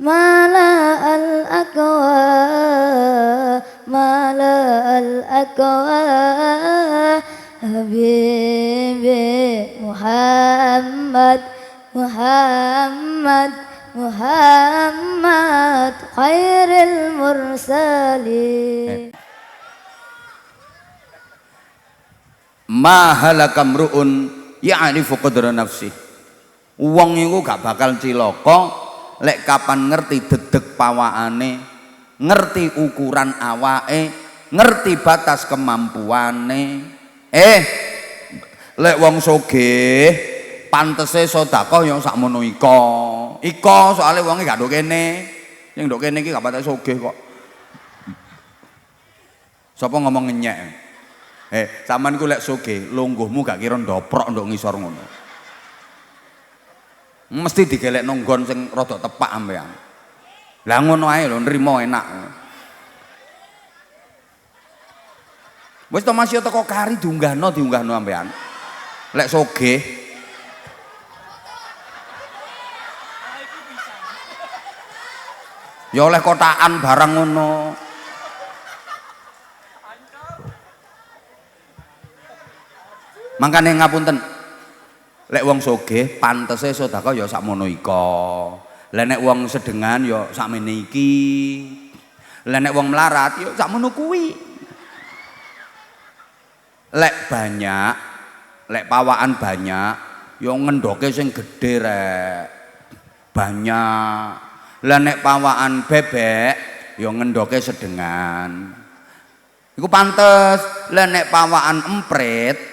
ملأ الأكوان ملأ الأكوان حبيبي محمد محمد محمد خير المرسلين. Ma halaka mruun ya'rifu qadra nafsi. Wong iku gak bakal cilaka lek kapan ngerti dedeg pawakane, ngerti ukuran awake, ngerti batas kemampuane. Lek wong sugih pantese sedekah ya sakmono ika. Ika soalé wonge gak nduk kene. Sing nduk kene iki gak patek sugih kok. Sapa ngomong ngenyek? Sampean ku lek sugih, lungguhmu gak kira ndoprok nduk ngisor ngono. Mesti digelekno nggon sing rada tepak ampean. Lah ngono ae lho nrimo enak. Wis to Mas yo teko kari diunggahno ampean. Lek sugih ya oleh kotakan barang ngono. Makane ngapunten, lek wong sugih pantese sedekah ya sakmono ika. Lah nek wong sedengan ya sakmene iki. Lah nek wong melarat ya sakmono kuwi. Lek banyak, lek pawakan banyak, ya ngendoke sing gedhe rek. Banyak. Lah nek pawakan bebek ya ngendoke sedengan. Iku pantes. Lah nek pawakan emprit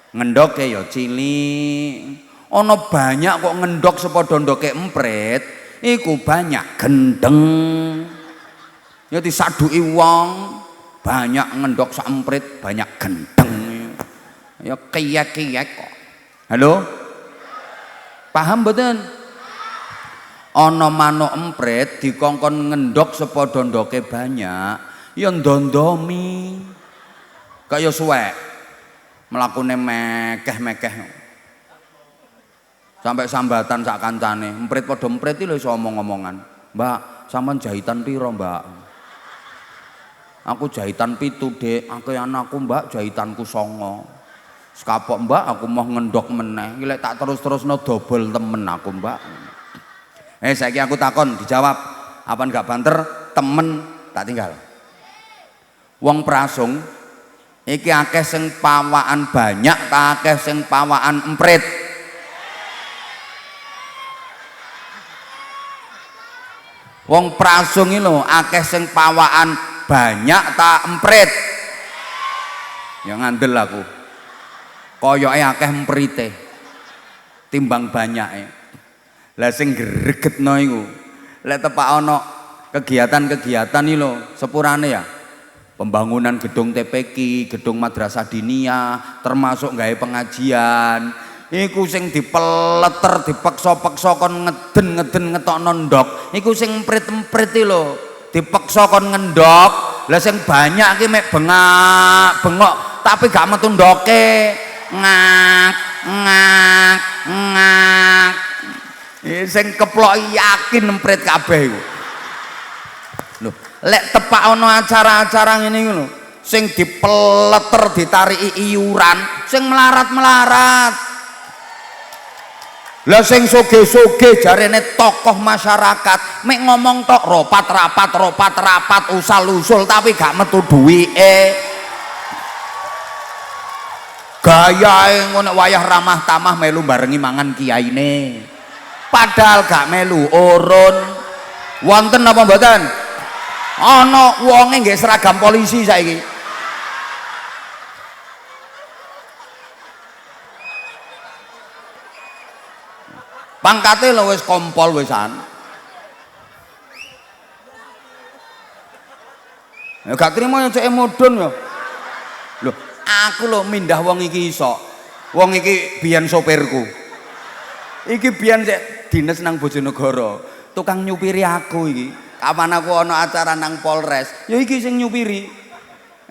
ngendoke ya cilik. Ana banyak kok ngendok sepadha ndoke emprit, iku banyak gendeng. Ya disaduki wong, banyak ngendok sak emprit, banyak gendeng. Ya kiyek-kiyek kok. Halo? Paham mboten? Ana manuk emprit dikongkon ngendok sepadha ndoke banyak, ya ndondomi. Kaya suwek. Mlakune mekeh-mekeh sampai sambatan sak kancane emprit padha emprit iki lho iso omong-omongan. Mbak, sampean jahitan piro, Mbak? Aku jahitan 7, Dik. Aku anakku, Mbak, jahitanku 9. Sekapok, Mbak, aku mau ngendok meneh. Iki lek tak terus-terusno dobel temen aku, Mbak. Saiki aku takon, dijawab. Apa enggak banter? Temen tak tinggal. Wong prasung iki akeh sing pawakan banyak ta akeh sing pawakan emprit? Wong prasung iki lho akeh sing pawakan banyak ta emprit? Ya ngandel aku. Koyoke akeh emprite timbang banyake. Lah sing gregetno iku lek tepak ana kegiatan-kegiatan iki lho sepurane ya. Pembangunan gedung TPQ, gedung madrasah diniyah, termasuk gawe pengajian. Iku sing dipeleter, dipeksa-peksa kon ngeden ngetokno ndok. Iku sing emprit-emprit iki lho, dipeksa kon ngendok. Lah sing banyak iki mek bengak-bengok tapi gak metu ndoke. Ngak ngak ngak. Sing keplok yakin emprit kabeh iku. Lho, lek tepak ana acara-acara ngene iki lho, sing dipeleter ditariki iuran, sing melarat-melarat. Lah sing sugih-sugih jarene tokoh masyarakat, mek ngomong tok rapat, usal-usul tapi gak metu duwike. Gayae ngono wayah ramah tamah melu barengi mangan kiyaine. Padahal gak melu urun. Wonten apa mboten? Ana wonge nggih seragam polisi saiki. Pangkate lho wis kompol wisan. Ya gak trimo ya cek mudhun ya. Lho, aku lho mindah wong iki iso. Wong iki biyen sopirku. Iki biyen cek dinas nang Bojonegoro. Tukang nyupiri aku iki. Kapan aku ana acara nang Polres, ya iki sing nyupiri.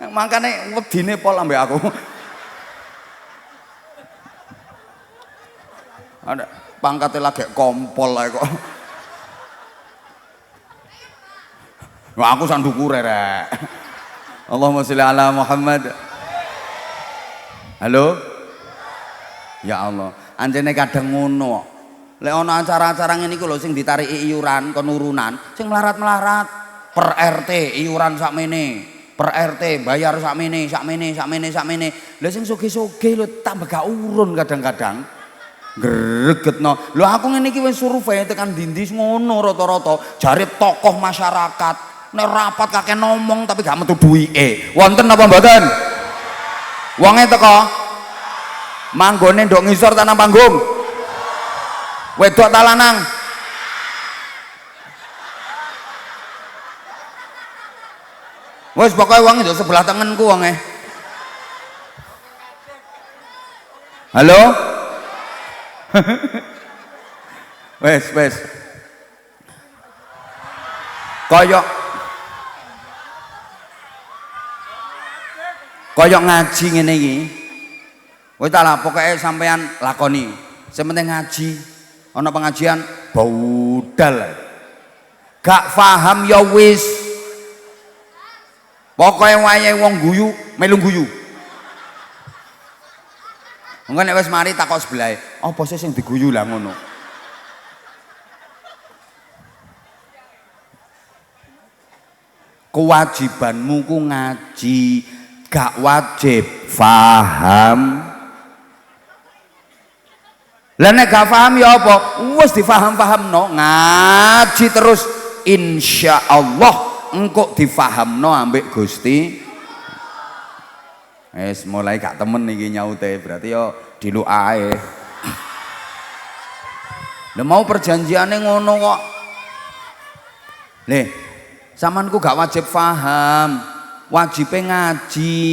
Makane wedine pol ambek aku. Ada pangkate lagi kompol ae kok. Wah aku sak ndukure rek. Allahumma sholli ala Muhammad. Halo? Ya Allah, anjene kadang ngono. Lek ana acara-acara ngene iku lho sing ditariki iuran kon urunan, sing melarat-melarat per RT iuran sakmene, per RT bayar sakmene. Lha sing sugih-sugih lho tambah gak urun kadang-kadang. Gregetno. Lho aku ngene iki wis survei tekan ndi ngono rata-rata jare tokoh masyarakat. Nek rapat kakek ngomong tapi gak metu duwike. Wonten apa mboten? Wonge teko. Manggone ndok ngisor tanah panggung. Wedok ta lanang? Wes pokoke wong ndok sebelah tengenku wonge. Halo? Wes. Koyok ngaji ngene iki. Wis ta lah pokoke sampean lakoni. Sing penting ngaji. Ana pengajian budal. Gak paham ya wis. Pokoke wayahe wong guyu, melu guyu. Engko nek wis mari takok sebelahe, apa sih sing diguyu lah ngono. Kewajibanmu ku ngaji, gak wajib paham. Lah nek gak paham ya apa? Wis difaham-fahamno, ngaji terus insyaallah engko difahamno ambek Gusti. Wis mulai gak temen iki nyaute, berarti yo diluk ae. Lah mau perjanjiane ngono kok. Nih, samanku gak wajib paham, wajibe ngaji.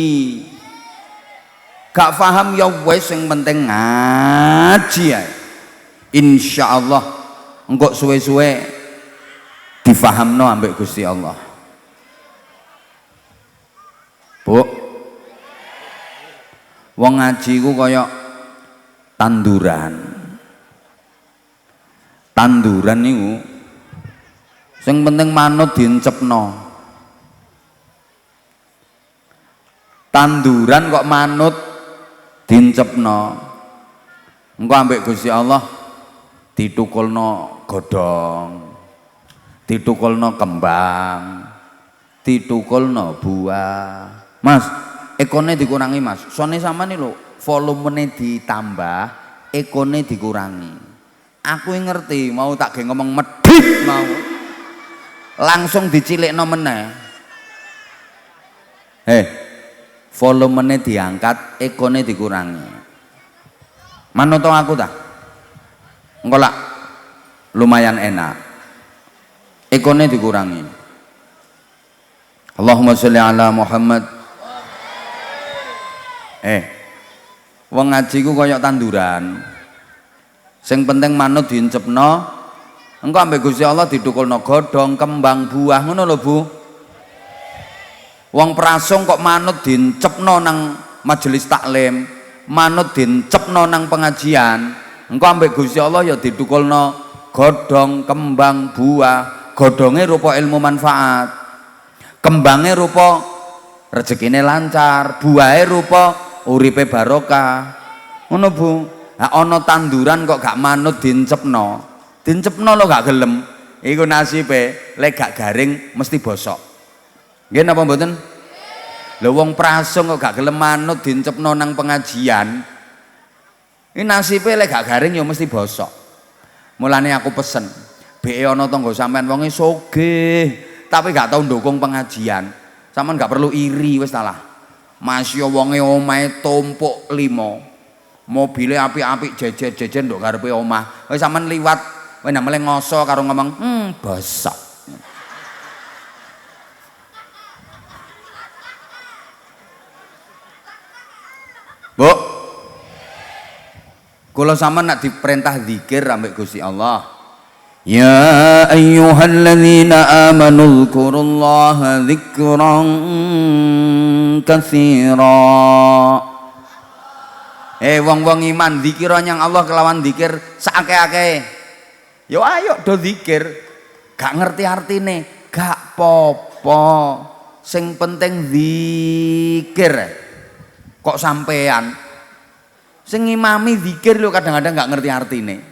Gak paham ya wis sing penting ngaji ae. Insyaallah engko suwe-suwe difahamno ambek Gusti Allah. Bu, wong ngaji ku kaya tanduran. Tanduran niku sing penting manut diencepno. Tanduran kok manut diencepno. Engko ambek Gusti Allah ditukulno godhong, ditukulno kembang, ditukulno buah. Mas, ekone dikurangi mas. Soalnya sama nih lo, volumenya ditambah, ekone dikurangi. Aku ngerti, mau tak ge ngomong medhit mau, langsung dicilikno meneh. Volumenya diangkat, ekone dikurangi. Manut aku tak? Engko lak lumayan enak. Ekone dikurangi. Allahumma sholli ala Muhammad. Wong ngaji ku koyok tanduran. Sing penting manut diencepno. Engko ambek Gusti Allah didukulno godhong, kembang, buah, ngono lho Bu. Wong prasung kok manut diencepno nang majelis taklim, manut diencepno nang pengajian. Engko ambek Gusti Allah ya didukulno godhong, kembang, buah. Godhonge rupa ilmu manfaat. Kembange rupa rezekine lancar, buahe rupa uripe barokah. Ngono Bu. Lah ana tanduran kok gak manut diencepno. Diencepno lo gak gelem. Iku nasibe lek gak garing mesti bosok. Nggih napa mboten? Lha wong prasung kok gak gelem manut diencepno nang pengajian. Iki nasibe lek gak garing ya mesti bosok. Mulane aku pesen, beke ana tangga sampean wonge sugih, tapi gak tau ndukung pengajian. Sampeyan gak perlu iri wis ta lah. Masya wonge omahe tumpuk 5. Mobile apik-apik jejer-jejer nduk ngarepe omah. Wis sampean liwat, wis namele ngoso karo ngomong, bosok. Bu, kula sampean nak diperintah zikir ambek Gusti Allah. Ya ayyuhalladzina amanu dzkurullaha dzikran katsira. Wong-wong iman dzikira nyang Allah kelawan dzikir sakake-ake. Yo ayo do dzikir. Gak ngerti artine, Gak popo, sing penting zikir. Kok sampean sing ngimami zikir lho kadang-kadang gak ngerti artine.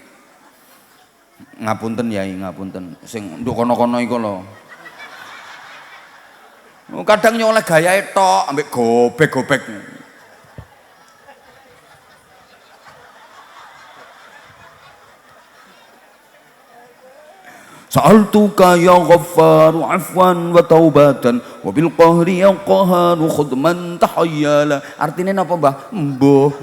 Ngapunten Yai, ngapunten. Sing nduk kono-kono iku lho. Kadang nyoleh gayae tok ambek gobek-gobek. Sa'altuka ya Ghaffar afwan wa taubatan wa bil qahri ya qaharu khudman tahayyala. Artinya napa Mbah? Mbuh.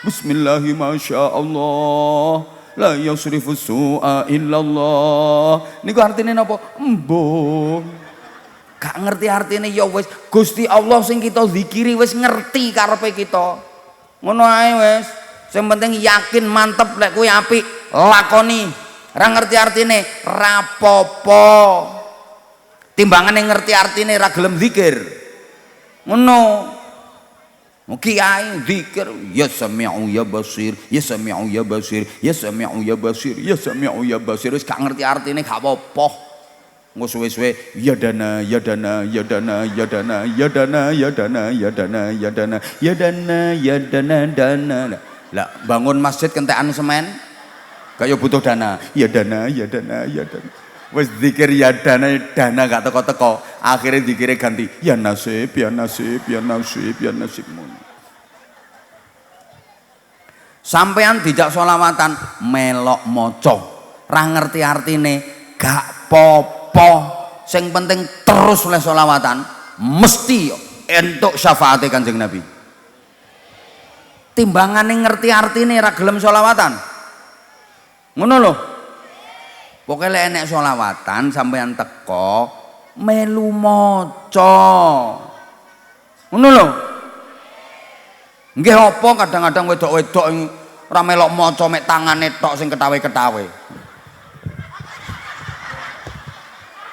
Bismillahi masyaallah la yusrifu su'a illallah. Niku artine napa? Mbuh. Gak ngerti artine ya wis Gusti Allah sing kita zikiri wis ngerti karepe kita. Ngono ae wis. Sing penting yakin mantep lek kuwi apik, lakoni. Ora ngerti artine rapopo. Timbangane ngerti artine ra gelem zikir. Ngono. Kiai zikir ya sami'u ya basir, ya sami'u ya basir, ya sami'u ya basir, ya sami'u ya basir. Wis gak ngerti artine gak apa-apa. Engko suwe-suwe ya dana ya dana ya dana ya dana ya dana ya dana ya dana ya dana ya dana ya dana dana. Lah bangun masjid kentekan semen kaya butuh dana. Ya dana ya dana ya dana. Wis zikir ya dana gak teko-teko. Akhirnya zikire ganti ya nasib ya nasib ya nasib ya nasibmu. Sampean dijak sholawatan melok maca. Ra ngerti artine gak apa-apa. Sing penting terus oleh sholawatan mesti entuk syafaate Kanjeng Nabi. Timbangane ngerti artine ra gelem sholawatan. Ngono lho. Pokoke lek enek sholawatan sampean teko melu maca. Ngono lho. Nggih apa kadang-kadang wedok-wedok ora melok maca mek tangane tok sing ketawe-ketawe.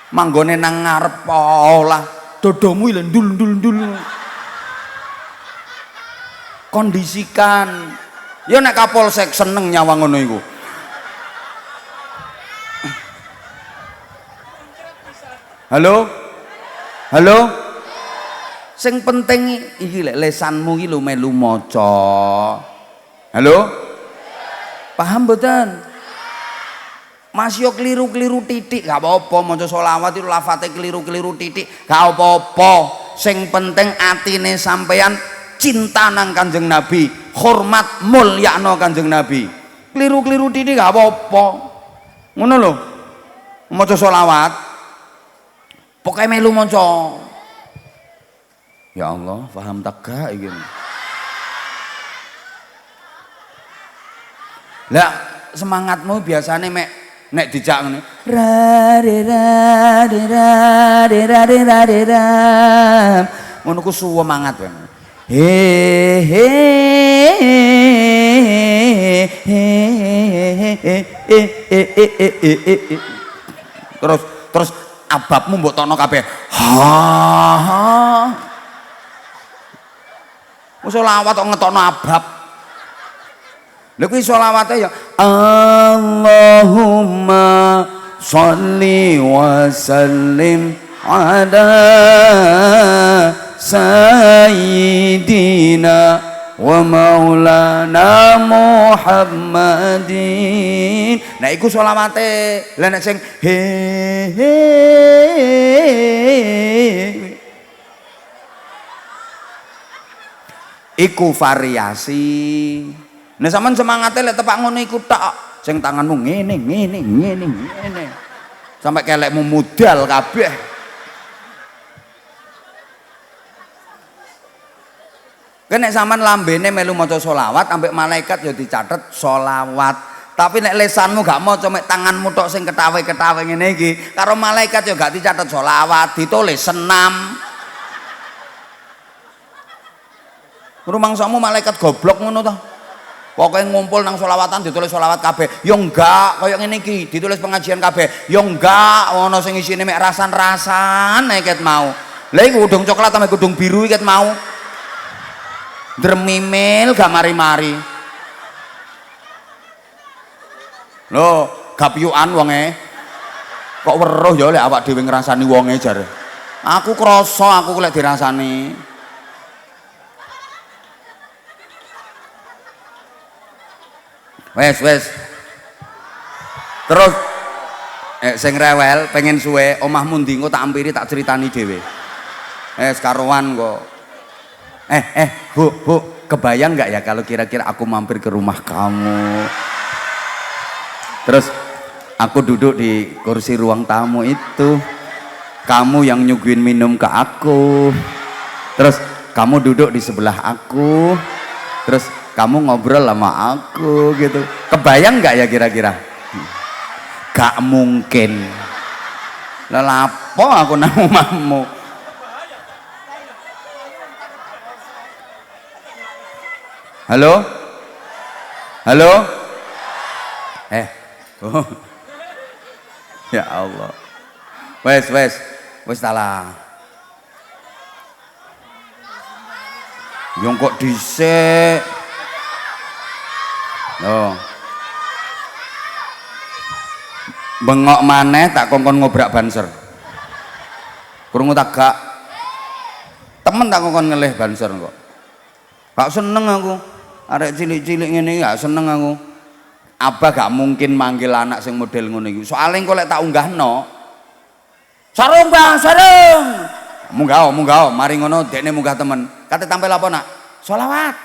Manggone nang ngarep lah dodomu lho ndul-ndul. Kondisikan. Ya nek Kapolsek seneng nyawa ngono iku. Halo? Halo? Sing penting iki lek lesanmu iki lho melu maca. Halo? Paham mboten? Mas yo keliru-keliru titik gak apa-apa maca selawat itu lafate keliru-keliru titik gak apa-apa. Sing penting atine sampeyan cinta nang Kanjeng Nabi, hormat mulyakno Kanjeng Nabi. Keliru-keliru titik gak apa-apa. Ngono lho. Maca selawat pokoke melu maca. Ya Allah, paham tak gak iki? Lah semangatmu biasane nek dijak ngene ngono ku semangat kan terus ababmu mbok tokno kabeh wis selawat kok ngetokno abab. Lha kuwi selawate ya Allahumma sholli wa sallim ala sayyidina wa maulana Muhammadin. Nah iku selawate. Lah nek sing iku variasi. Nah sampean semangate lek tepak ngono iku tok. Sing tanganmu ngene. Sampai kelekmu mudal kabeh. Kan nek sampean lambene melu maca selawat ambek malaikat ya dicatet selawat. Tapi nek lesanmu gak maca mek tanganmu tok sing ketawe-ketawe ngene iki, karo malaikat ya gak dicatet selawat, ditulis senam. Rumangsamu malaikat goblok ngono to. Pokoknya ngumpul nang solawatan ditulis solawat kabeh. Ya enggak, kaya ngene iki ditulis pengajian kabeh. Ya enggak, ana sing isine mek rasan-rasan ket mau. Lah iku udung coklat sama udung biru ket mau. Dremimil gak mari-mari. Lho, gapyukan wonge. Kok weruh ya lek awak dhewe ngrasani wonge jare. Aku krasa aku lek dirasani. Wes. Terus sing rewel pengen suwe omahmu ndi engko tak ampiri tak critani dhewe. Karuan kok. Bu, kebayang nggak ya kalau kira-kira aku mampir ke rumah kamu? Terus aku duduk di kursi ruang tamu itu. Kamu yang nyuguhin minum ke aku. Terus kamu duduk di sebelah aku. Terus kamu ngobrol sama aku gitu. Kebayang nggak ya kira-kira? Gak mungkin. Lelapo aku nang omahmu. Halo? Oh. Ya Allah. Wes talah. Yang kok dhisik. Loh. Bengok maneh tak kongkon ngobrak banser. Krungu tak gak. Temen tak kongkon ngelih banser kok. Gak seneng aku. Arek cilik-cilik ngene gak seneng aku. Abah gak mungkin manggil anak sing model ngono iki. Soale engko lek tak unggahno. Sarung Bang, sarung. Munggah, mari ngono dekne munggah temen. Kate tampil apa nak? Sholawat.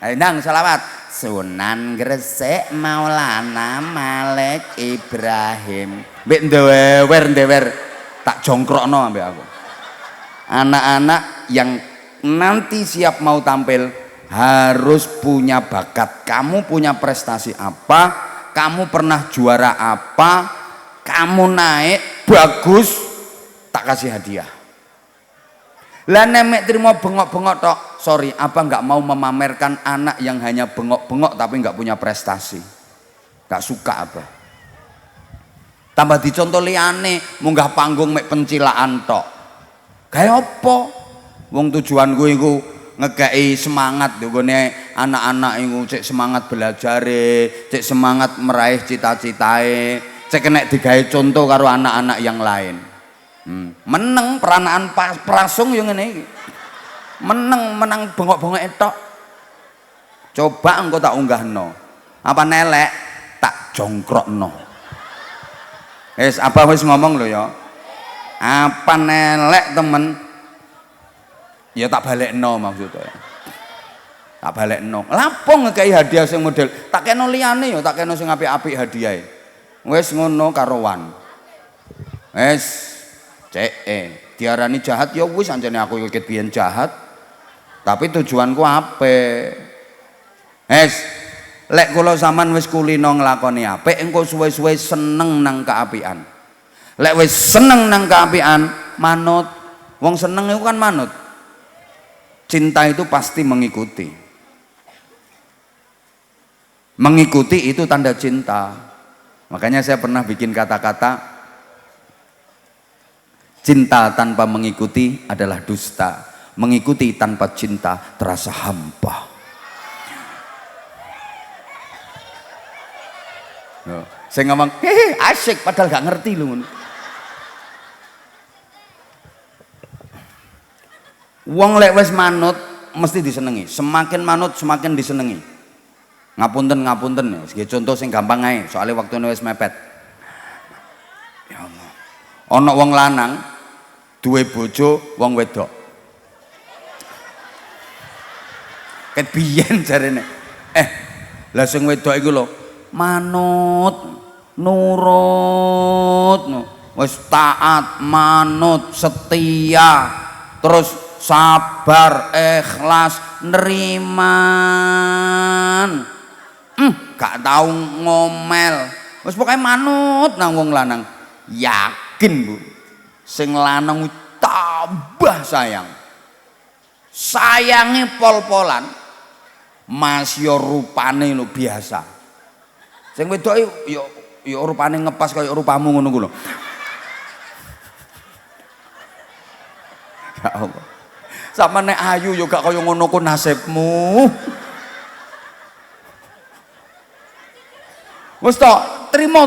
Ayo nang sholawat. Sunan Gresik Maulana Malik Ibrahim. Mbek ndewer tak jongkrokno ambek aku. Anak-anak yang nanti siap mau tampil harus punya bakat. Kamu punya prestasi apa? Kamu pernah juara apa? Kamu naik bagus, tak kasih hadiah. Lah nek trimo bengok-bengok tok, sorry, apa nggak mau memamerkan anak yang hanya bengok-bengok tapi nggak punya prestasi? Nggak suka apa? Tambah dicontoh liane, munggah panggung mek pencilaan tok. Kayak apa? Wong tujuanku iku ngekei semangat nggone anak-anak iku cek semangat belajare, cek semangat meraih cita-citae, cek kena digawe contoh karo anak-anak yang lain. Meneng peranaan prasung yo ngene iki. Menang bengok-bengok tok. Coba engko tak unggahno. Apa nelek tak jongkrokno. Apa wis ngomong lho ya. Apa nelek temen ya tak balekno maksudnya. Tak balekno. Lapo ngekei hadiah sing model tak kena liyane ya, tak kena sing apik-apik hadiahe. Wis ngono karowan. Wis diarani jahat ya wis anjene aku iki biyen jahat. Tapi tujuanku apik. Lek kula sampean wis kulino nglakoni apik engko suwe-suwe seneng nang keapian. Lek wis seneng nang keapian manut. Wong seneng iku kan manut. Cinta itu pasti mengikuti. Mengikuti itu tanda cinta. Makanya saya pernah bikin kata-kata cinta tanpa mengikuti adalah dusta. Mengikuti tanpa cinta terasa hampa. Saya ngomong, asik padahal gak ngerti lu. Wong lek wis manut mesti disenengi. Semakin manut semakin disenengi. Ngapunten ya. Sebagai contoh sing gampang ae, soalnya waktune wis mepet. Ya Allah. Ana wong lanang duwe bojo wong wedok. Ket biyen jarene. Lah sing wedok iku lho manut, nurut, wis taat, manut, setia, terus sabar, ikhlas, neriman, gak tahu ngomel, wis pokoknya manut nang wong lanang. Yakin Bu, sing lanang tambah sayangnya pol-polan, masih rupane lo biasa. Sing wedok yo rupane ngepas kaya rupamu ngono ku lho. Ya Allah. Sama nek ayu yo gak kaya ngono ku nasibmu. Wis to, trimo.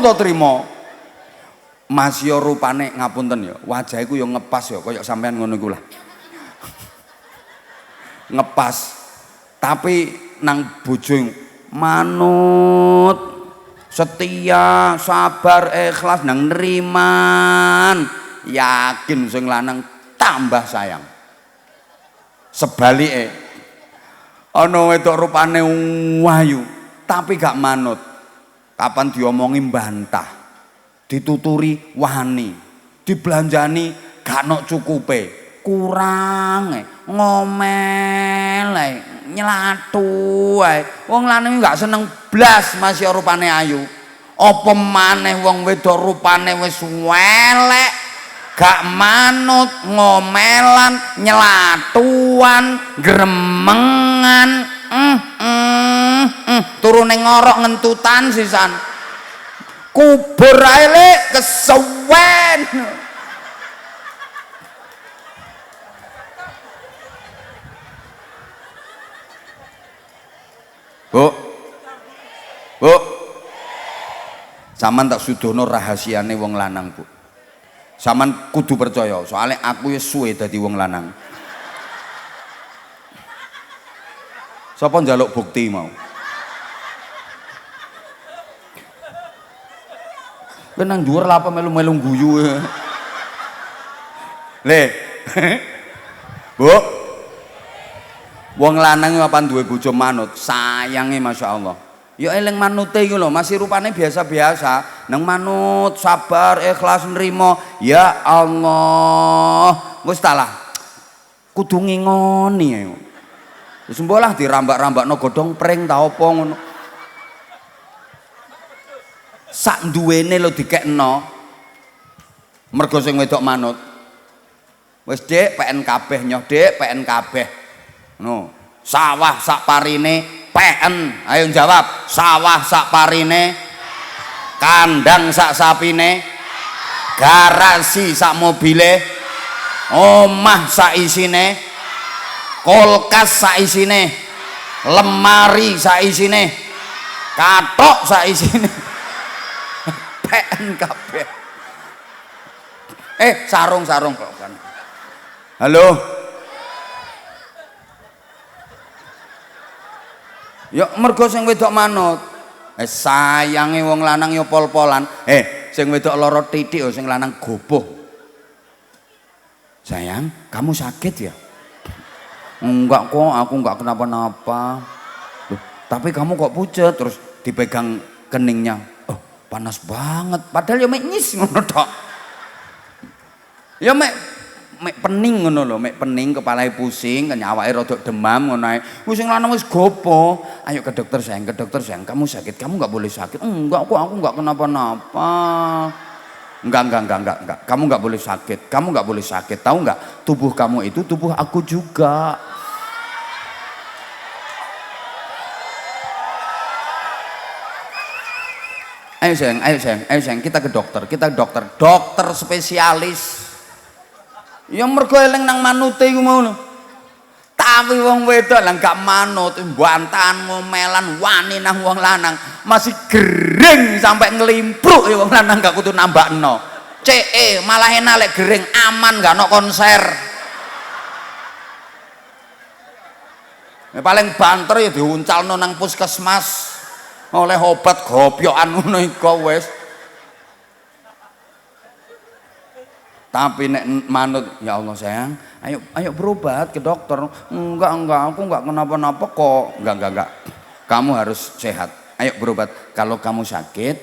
Mas yo rupane ngapunten yo, wajah iku yo ngepas yo kaya sampean ngono iku lah. Ngepas. Tapi nang bojo manut, setia, sabar, ikhlas nang neriman. Yakin sing lanang tambah sayang. Sebalike ana wedok rupane wayu tapi gak manut. Kapan diomongi mbantah, dituturi wani, dibelanjani gak nok cukupe, kurang ngomel nyelatu ae. Wong lanang gak seneng blas masih rupane ayu. Apa maneh wong wedok rupane wis elek, gak manut, ngomelan, nyelatuan, gremengan, turune ngorok ngentutan sisan. Kubur ae lek kesuwen. Bu. Bu. Saman tak sudono rahasiane wong lanang, Bu. Saman kudu percaya, soalnya aku ya suwe dadi wong lanang. Sapa njaluk bukti mau? Kowe nang dhuwur lha apa melu-melu guyu. Le. Bu. Wong lanang apa duwe bojo manut, sayange masyaallah. Ya eling manute iku lho, masih rupane biasa-biasa, nang manut, sabar, ikhlas nrimo. Ya Allah, wis talah. Kudu ngingoni ae. Wis mbolah dirambak-rambakno godhong pring ta apa ngono. Sak duwene lho dikekno. Mergo sing wedok manut. Wis Dik, PN kabeh nyoh Dik, PN kabeh. No, sawah sak parine PN, ayo jawab. Sawah sak parine, kandang sak sapine, garasi sak mobile, omah sak isine, kulkas sak isine, lemari sak isine, katok sak isine. PN kabeh. Sarung kok kan. Halo. Ya mergo sing wedok manut. Sayange wong lanang ya pol-polan. Sing wedok lara titik sing lanang gopoh. Sayang, kamu sakit ya? Enggak kok, aku enggak kenapa-napa. Tapi kamu kok pucet, terus dipegang keningnya. Oh, panas banget. Padahal ya mek nyis ngono tok. Ya mek pening ngono lho, mek pening, kepalane pusing, kan awake rada demam ngono ae. Wis sing lanang wis gopo. Ayo ke dokter sayang, kamu sakit, kamu enggak boleh sakit. Enggak kok, aku enggak kenapa-napa. Enggak. Kamu enggak boleh sakit. Kamu enggak boleh sakit. Tahu enggak? Tubuh kamu itu tubuh aku juga. Ayo sayang, kita ke dokter. Dokter spesialis. Ya mergo eling nang manute iku mau lho. Tapi wong wedok lah gak manut, bantahan ngomelan wani nang wong lanang, masih gering sampai ngelimpruk ya wong lanang gak kudu nambakno. CE malah enak lek gering aman gak ono konser. Ya paling banter ya diuncalno nang puskesmas oleh obat gopyokan ngono iku wis. Tapi nek manut, ya Allah sayang, ayo berobat ke dokter. Enggak, aku enggak kenapa-napa kok. Enggak. Kamu harus sehat. Ayo berobat. Kalau kamu sakit,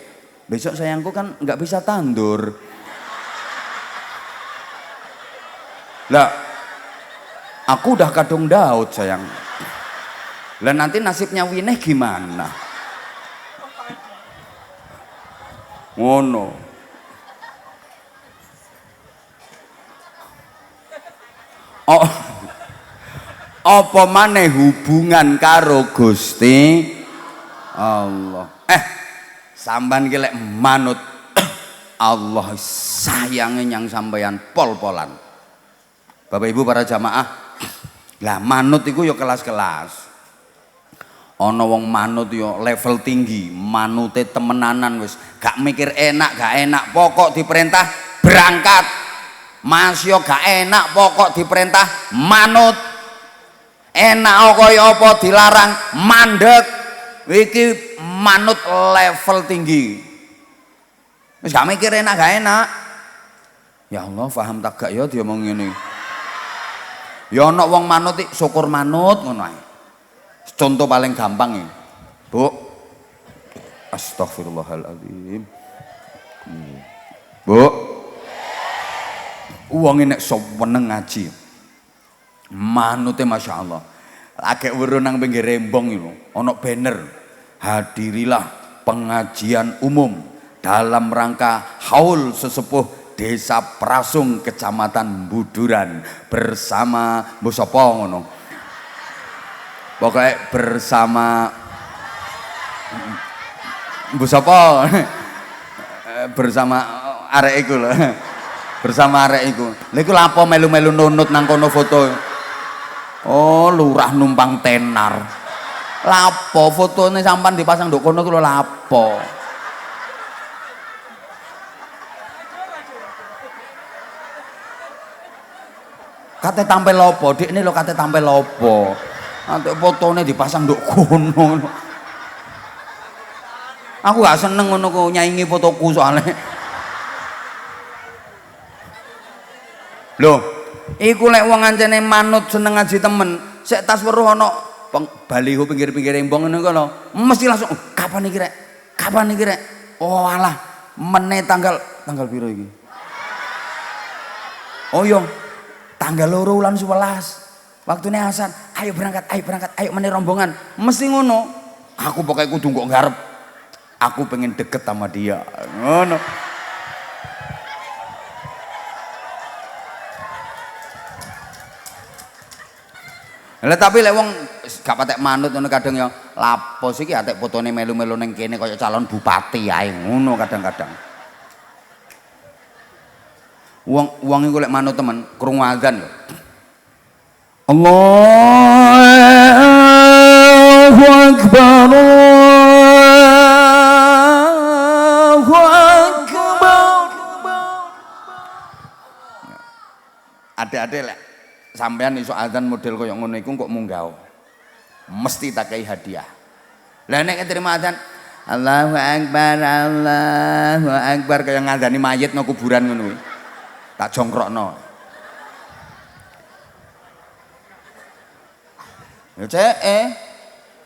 besok sayangku kan enggak bisa tandur. Lah, aku udah kadung Daud sayang. Lah nanti nasibnya Wineh gimana? Ngono. Oh, apa maneh hubungan karo Gusti Allah. Sampean ki lek manut Allah sayange nyang sampeyan pol-polan. Bapak Ibu para jamaah, lah manut iku ya kelas-kelas. Ana wong manut yo level tinggi, manute temenanan wis, gak mikir enak gak enak, pokok diperintah berangkat. Mas yo gak enak, pokok diperintah manut. Enak kaya apa dilarang mandek. Iki manut level tinggi. Wis gak mikir enak gak enak. Ya Allah, paham tak gak ya diomong ngene. Ya ana wong manut iki syukur manut ngono ae. Contoh paling gampang ya, Bu. Astagfirullahaladzim. Bu, uang ini seneng ngaji, manute masya Allah. Lagi weruh nang pinggir rembong itu, ono banner, hadirilah pengajian umum dalam rangka haul sesepuh Desa Prasung Kecamatan Buduran bersama Bu Sopo ngono. Pokoknya bersama Bu Sopo bersama arek iku lho. Bersama arek iku. Lha iku lapo melu-melu nunut nang kono foto. Oh, lurah numpang tenar. Lapo fotone sampan dipasang nduk kono ku lho lapo. Kate tampil lopo, Dik ini lho kate tampil lopo. Nanti fotone dipasang nduk kono. Aku gak seneng ngono ku nyaingi fotoku soalnya. Loh, iku lek wong ancene manut seneng ngaji temen, sik tas weruh ana baliho pinggir-pinggir embong ngono ku lho, mesti langsung kapan iki rek? Kapan iki rek? Oh alah, meneh tanggal piro iki? Oh yo, tanggal 2 bulan 11. Waktune azan, ayo berangkat, ayo meneh rombongan. Mesti ngono. Aku pokoknya kudu kok ngarep. Aku pengen deket sama dia. Ngono. Lah tapi lek wong gak patek manut ngono kadang ya lapo sih iki atek fotone melu-melu ning kene kaya calon bupati ae ngono kadang-kadang. Wong iku lek manut temen krungu azan lho. Allahu Akbar, Allahu Akbar. Adik-adik lek sampean iso azan model kaya ngono iku kok munggah. Mesti tak kei hadiah. Lah nek terima azan Allahu Akbar, Allahu Akbar kaya ngazani mayit nang kuburan ngono kuwi. Tak jongkrokno. Ya cek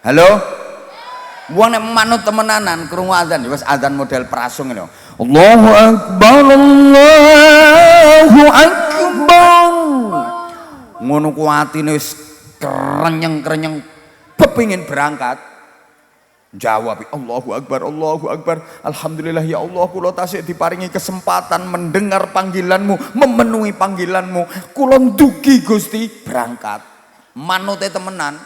halo. Wong nek manut temenanan krungu azan wis azan model prasung lho. Allahu Akbar, Allahu Akbar. Ngono ku atine wis krenyeng-krenyeng kepengin berangkat. Jawab Allahu Akbar, Allahu Akbar. Alhamdulillah ya Allah, kula tasih diparingi kesempatan mendengar panggilanmu, memenuhi panggilanmu. Kula ndugi Gusti, berangkat. Manute temenan.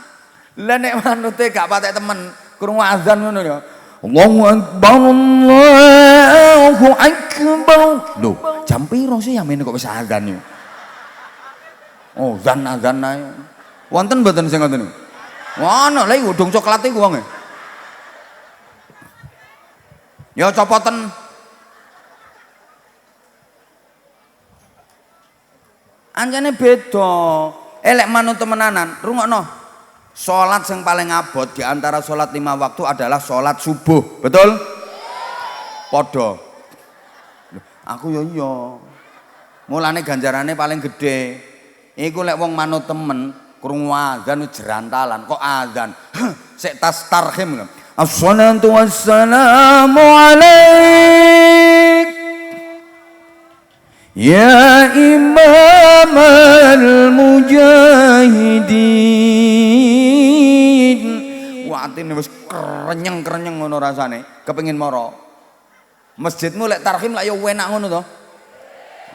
Lah nek manute gak patek temen, krungu azan ngono ya. Allahu Akbar, Allahu Akbar. Lho, jam piro sih yamene kok wis azan yo? Oh, azan ae. Wonten mboten sing ngoten niku? Ono, lha iku udung coklat iku wonge. Ya copoten. Anjane beda. Elek manut temenanan, rungokno. Salat yang paling abot di antara salat 5 waktu adalah salat subuh, betul? Podo. Aku yo iya. Mulane ganjarane paling gede. Iku lek wong manut temen, krungu azan jerantalan, kok azan. Sik tas tarhim. Assalatu wassalamu alaik ya imam al-mujahidin. Wah atine wis krenyeng-krenyeng ngono rasane, kepengin mara. Masjidmu lek tarhim lak yo enak ngono to.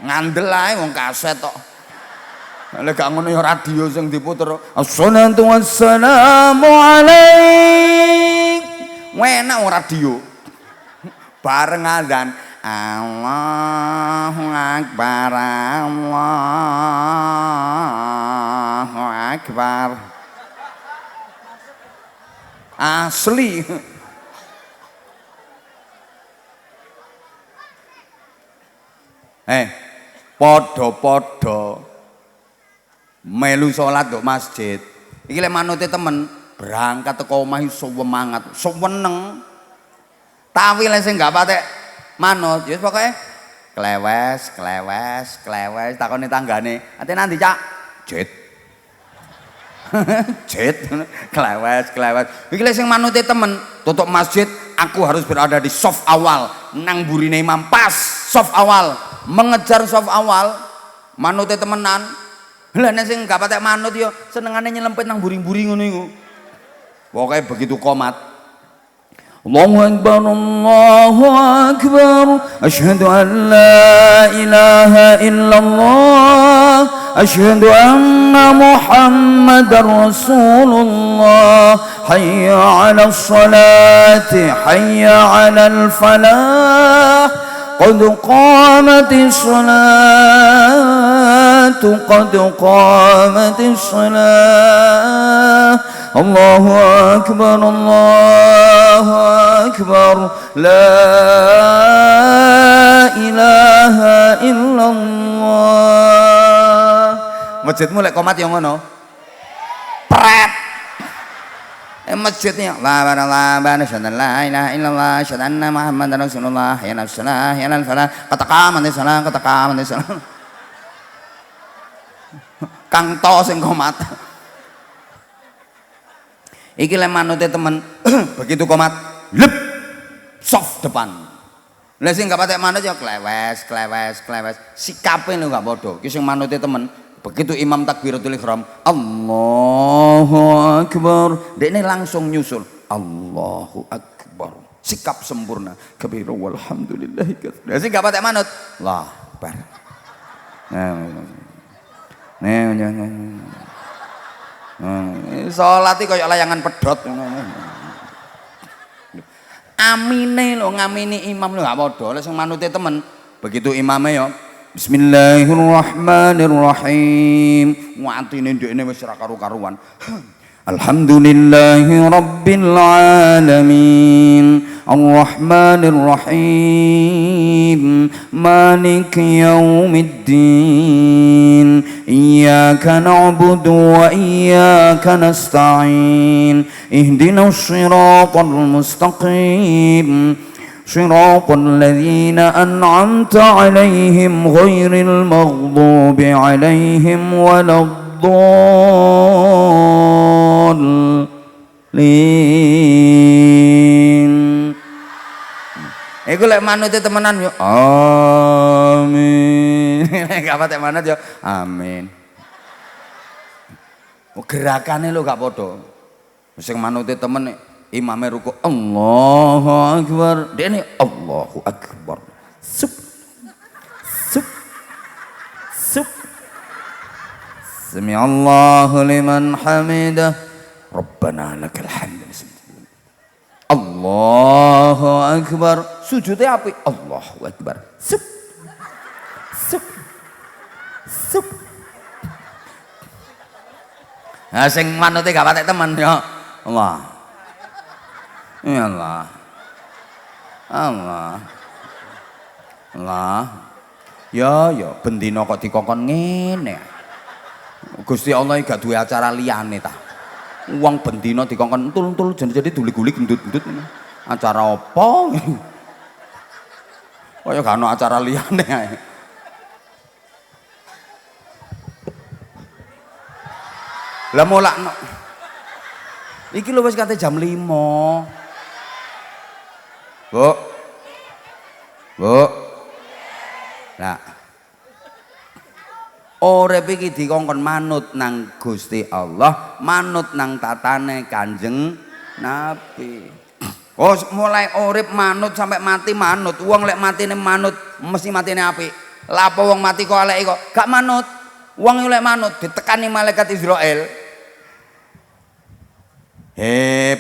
Ngandel ae wong kaset tok. Lek gak ngono ya radio sing diputer. Assalatu wassalamu alaik. Enak wong radio. Bareng azan Allahu Akbar, Allahu Akbar. Asli. Podo-podo melu salat nduk masjid. Iki lek manute temen berangkat teko omah iso semangat, seneng. Tapi lek sing gak patek manut, ya pokoke klewes takoni tanggane. Ate nanti, Cak? Jet. Jet klewes. Iki lek sing manute temen, tutup masjid, aku harus berada di saf awal, nang burine imam pas saf awal, mengejar saf awal, manute temenan. Lah nek sing gak patek manut yo senengane nyelempet nang buri-buri ngono iku. Pokoke begitu qomat. Allahu akbar, Allahu akbar, asyhadu an la ilaha illallah, asyhadu anna Muhammadar Rasulullah, hayya 'alas salati, hayya 'alal falah, qad qamatis salatu, qad qamatis salah. Allahu akbar, Allahu akbar, la ilaha illallah. Masjidmu lek komat yang ngono? Pret. Masjidnya la ilaha illallah, asyhadu anna Muhammadar Rasulullah, ya nafsalah, ya falah, qataqamatis salah, qataqamatis salah. Kang to sing komat. Iki lek manute temen begitu komat lep soft depan. Lah sing gak patek manut ya klewes. Sikape lho gak padha. Ki sing manute temen begitu imam takbiratul ihram, Allahu akbar, dekne langsung nyusul Allahu akbar. Sikap sempurna. Kabiru walhamdulillahi katsir. Lah sing gak patek manut, Allah akbar. Salat iki kaya layangan pedhot. Amine lho ngamini imam lho gak padha. Lek sing manute temen begitu imame ya Bismillahirrahmanirrahim. Watine ndekne wis ora karu-karuan. Alhamdulillahi rabbil alamin, arrahmanir rahim, maliki yaumiddin, iyyaka na'budu wa iyyaka nasta'in, ihdinas siratal mustaqim, siratal ladzina an'amta 'alaihim ghairil maghdubi 'alaihim waladdallin. Iku lek manute temenan yo amin. Gak patek manut yo amin. Gerakane lho gak padha. Sing manute temen imame ruku Allahu akbar, dene Allahu akbar. Sup. Sami Allahu liman hamidah. Rabbana lakal hamd. Allahu akbar. Sujude apik. Allahu akbar. Sup. Nah sing manute gak patek temen ya Allah. Ya Allah. Ya bendina kok dikongkon ngene. Gusti Allah gak duwe acara liyane ta. Wong bendina dikongkon entul-entul jadi dulik-gulik gendut-gendut. Acara apa? Kaya gak ono acara liyane ae. Lah molakno. Iki lho wis kate jam 5. Bu. Nah. Urip iki dikongkon manut nang Gusti Allah, manut nang tatane Kanjeng Nabi. Oh, mulai urip manut sampai mati manut. Wong lek matine manut mesti matine apik. Lah apa wong mati kok eleke kok gak manut? Wong lek manut ditekani malaikat Israel.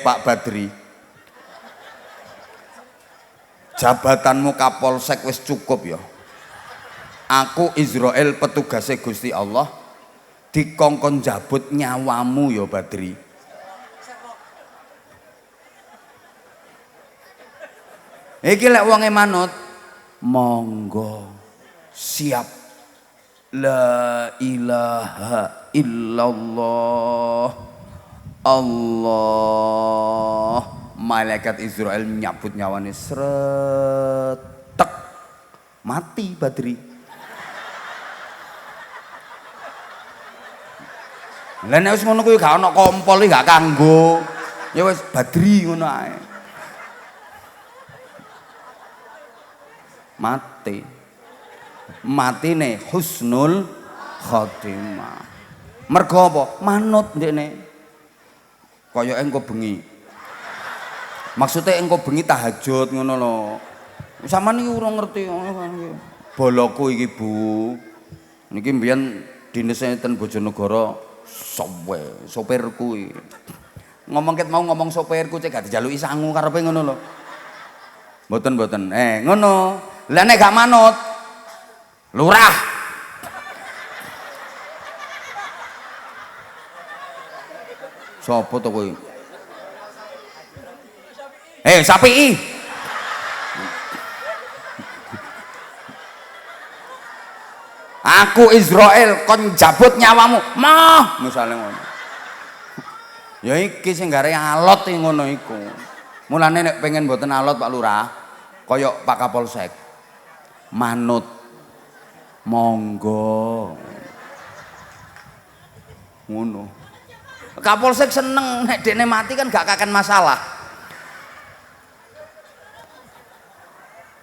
Pak Badri. Jabatanmu Kapolsek wis cukup ya. Aku Israel petugasnya Gusti Allah dikongkon jabut nyawamu ya Badri. Iki lek wonge manut, monggo siap. La ilaha illallah. Allah. Malaikat Israel nyabut nyawane sret. Tek. Mati Badri. Lah nek wis ngono kuwi gak ana kompol iki gak kanggo. Ya wis Badri ngono ae. Matine husnul khotimah. Mergo apa? Manut ndekne. Kaya engko bengi. Maksudnya engko bengi tahajud ngono lho. Sampeyan iki urung ngerti. Boloku iki, Bu. Niki mbiyen dinas ten Bojonegoro sopirku iki. Ngomong ket mau ngomong sopirku cek gak dijaluki sangu karepe ngono lho. Mboten. Ngono. Lah nek gak manut lurah. Sopo to kowe? Sapi. Aku Israel kon jabut nyawamu. Mah, misale ngono. Ya iki sing gare alot iki ngono iku. Mulane nek pengen mboten alot Pak Lurah, kaya Pak Kapolsek. Manut monggo ngono. Kapolsek seneng nek dekne mati kan gak kaken masalah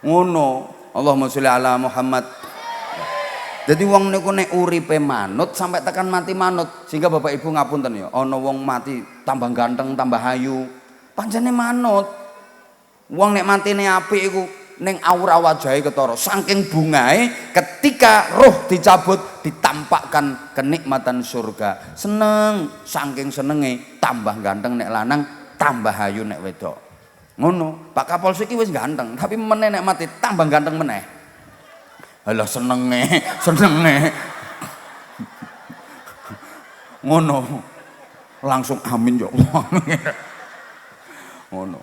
ngono. Allahumma sholli ala Muhammad. Jadi wong niku nek uripe manut sampai tekan mati manut, sehingga Bapak Ibu ngapunten ya, ana wong mati tambah ganteng tambah ayu pancene manut. Wong nek matine apik iku ning aura wajahe ketara saking bungae ketika roh dicabut ditampakkan kenikmatan surga. Seneng, saking senenge tambah ganteng nek lanang, tambah ayu nek wedok. Ngono. Pak Kapolsek iki wis ganteng, tapi meneh nek mati tambah ganteng meneh. Halah senenge. Ngono. Langsung amin ya Allah. Ngono.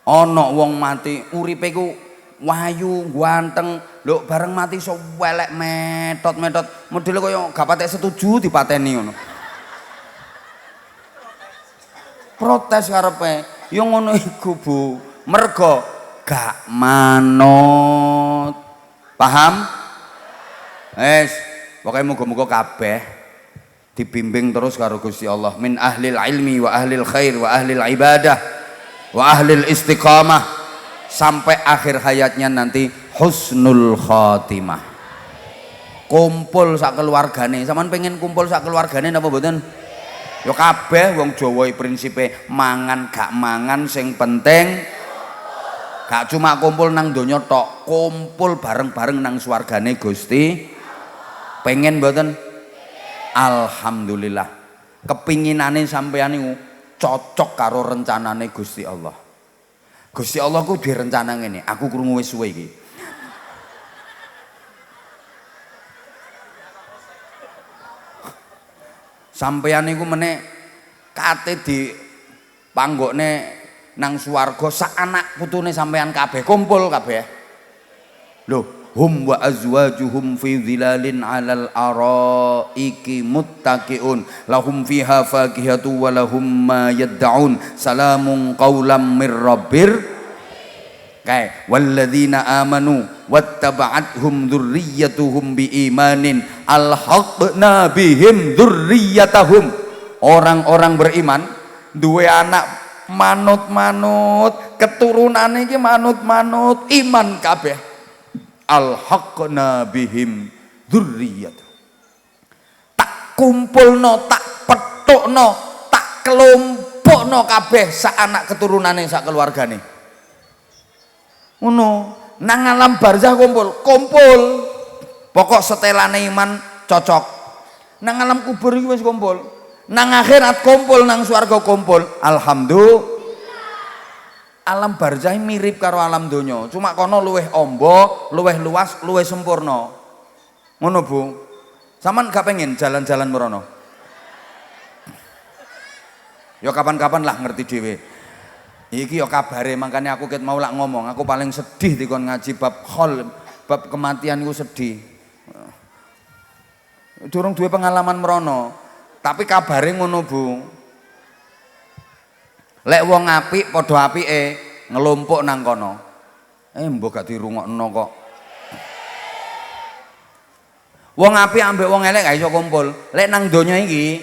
Ana wong mati uripe ku wayu ganteng lho bareng mati iso welek metot modele kaya gak patek setuju dipateni ngono. Protes karepe ya ngono iku Bu, mergo gak manut. Paham? Pokoke muga-muga kabeh dibimbing terus karo Gusti Allah min ahlil ilmi wa ahlil khair wa ahlil ibadah wa ahlil istiqamah sampai akhir hayatnya nanti husnul khotimah. Kumpul sak keluargane. Sampeyan pengen kumpul sak keluargane napa mboten? Ya kabeh wong Jawa prinsipe mangan gak mangan sing penting gak cuma kumpul nang donya tok, kumpul bareng-bareng nang swargane Gusti. Pengen mboten? Alhamdulillah. Kepinginane sampeyan niku cocok karo rencanane Gusti Allah. Gusti Allah ku direncana ngene, aku krungu wis suwe iki. Sampeyan niku meneh kate di panggokne nang swarga sak anak putune sampeyan kabeh kumpul kabeh. Lho, hum wa azwajuhum fi dhilalin 'alal araiki muttaqiun lahum fiha fakihatu wa lahum ma yad'un salamun qaulam mir rabbir kae walladzina amanu wattaba'athum dzurriyyatuhum biimanin alhaqna bihim dzurriyyatahum. Orang-orang beriman duwe anak manut-manut, keturunane iki manut-manut, iman kabeh. Alhaqna bihim dzurriyyat. Tak kumpulno, tak petukno, tak kelompokno kabeh sak anak keturunane sak keluargane. Ngono, nang alam barzah kumpul. Pokok setelane iman cocok. Nang alam kubur iki wis kumpul. Nang akhirat kumpul, nang swarga kumpul. Alhamdulillah. Alam barzah mirip karo alam donya, cuma kono luweh amba, luweh luas, luweh sempurna. Ngono Bu. Saman gak pengen jalan-jalan merono? Ya kapan-kapan lah ngerti dhewe. Iki ya kabare, makanya aku ket mau lak ngomong, aku paling sedih dikon ngaji bab khol, bab kematian iku sedih. Durung duwe pengalaman merono, tapi kabare ngono Bu. Lek wong apik padha apike ngelumpuk nang kono. Mbok gak dirungokno kok. Wong apik ambek wong elek gak iso kumpul. Lek nang donya iki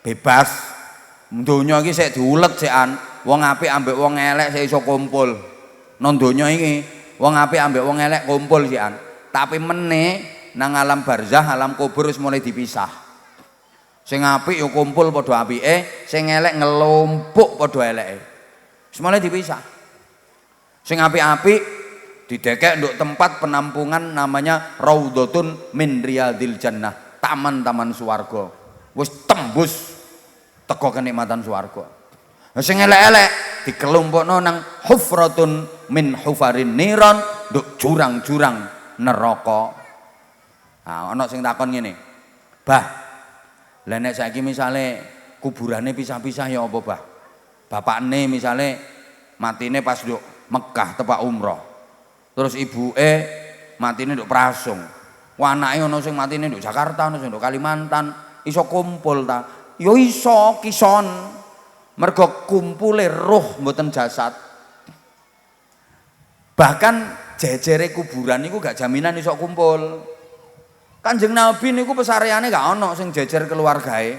bebas. Donya iki sik diulet sekan. Wong apik ambek wong elek sik iso kumpul. Nang donya iki wong apik ambek wong elek kumpul sekan. Tapi meneh nang alam barzah, alam kubur wis mulai dipisah. Sing apik yo kumpul padha apike, sing elek ngelumpuk padha eleke. Wis mulai dipisah. Sing apik-apik didekek nduk tempat penampungan namanya Raudhatun min Riyadil Jannah, taman-taman swarga. Wis tembus teko kenikmatan swarga. Sing elek-elek dikelompokno nang hufratun min hufarin niron, nduk jurang-jurang neraka. Nah, ana sing takon ngene. Bah, lah nek saiki misale kuburane pisah-pisah ya apa, Bah? Bapakne misale matine pas nduk Mekah tepak umroh. Terus ibuke matine nduk Prasung. Wah, anake ana sing matine nduk Jakarta, ana sing nduk Kalimantan, iso kumpul ta? Ya iso kison. Mergo kumpule roh mboten jasad. Bahkan jejere kuburan niku gak jaminan iso kumpul. Kanjeng Nabi niku pesareane gak ono sing jejer keluargae.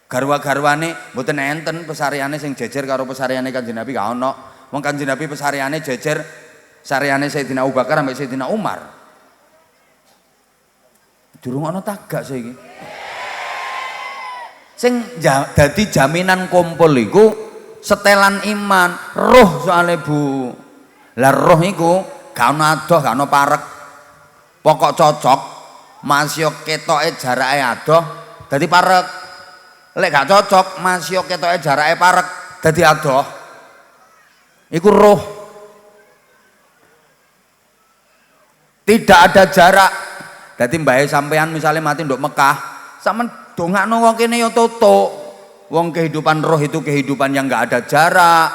Garwa-garwane mboten enten pesareane sing jejer karo pesareane Kanjeng Nabi gak ono. Wong Kanjeng Nabi pesareane jejer sareane Sayyidina Abu Bakar sampai Sayyidina Umar. Durung ono tagak saiki. Sing dadi jaminan kumpul iku setelan iman, roh soalnya Bu. Lah roh iku gak ono adoh, gak ono parek. Pokok cocok, masih ketoke jarake adoh dadi parek. Lek gak cocok, masih ketoke jarake parek dadi adoh. Iku roh. Tidak ada jarak. Dadi mbahe sampean misalnya mati nduk Mekah, sampean dongakno wong kene ya tutuk. Wong kehidupan roh itu kehidupan yang enggak ada jarak.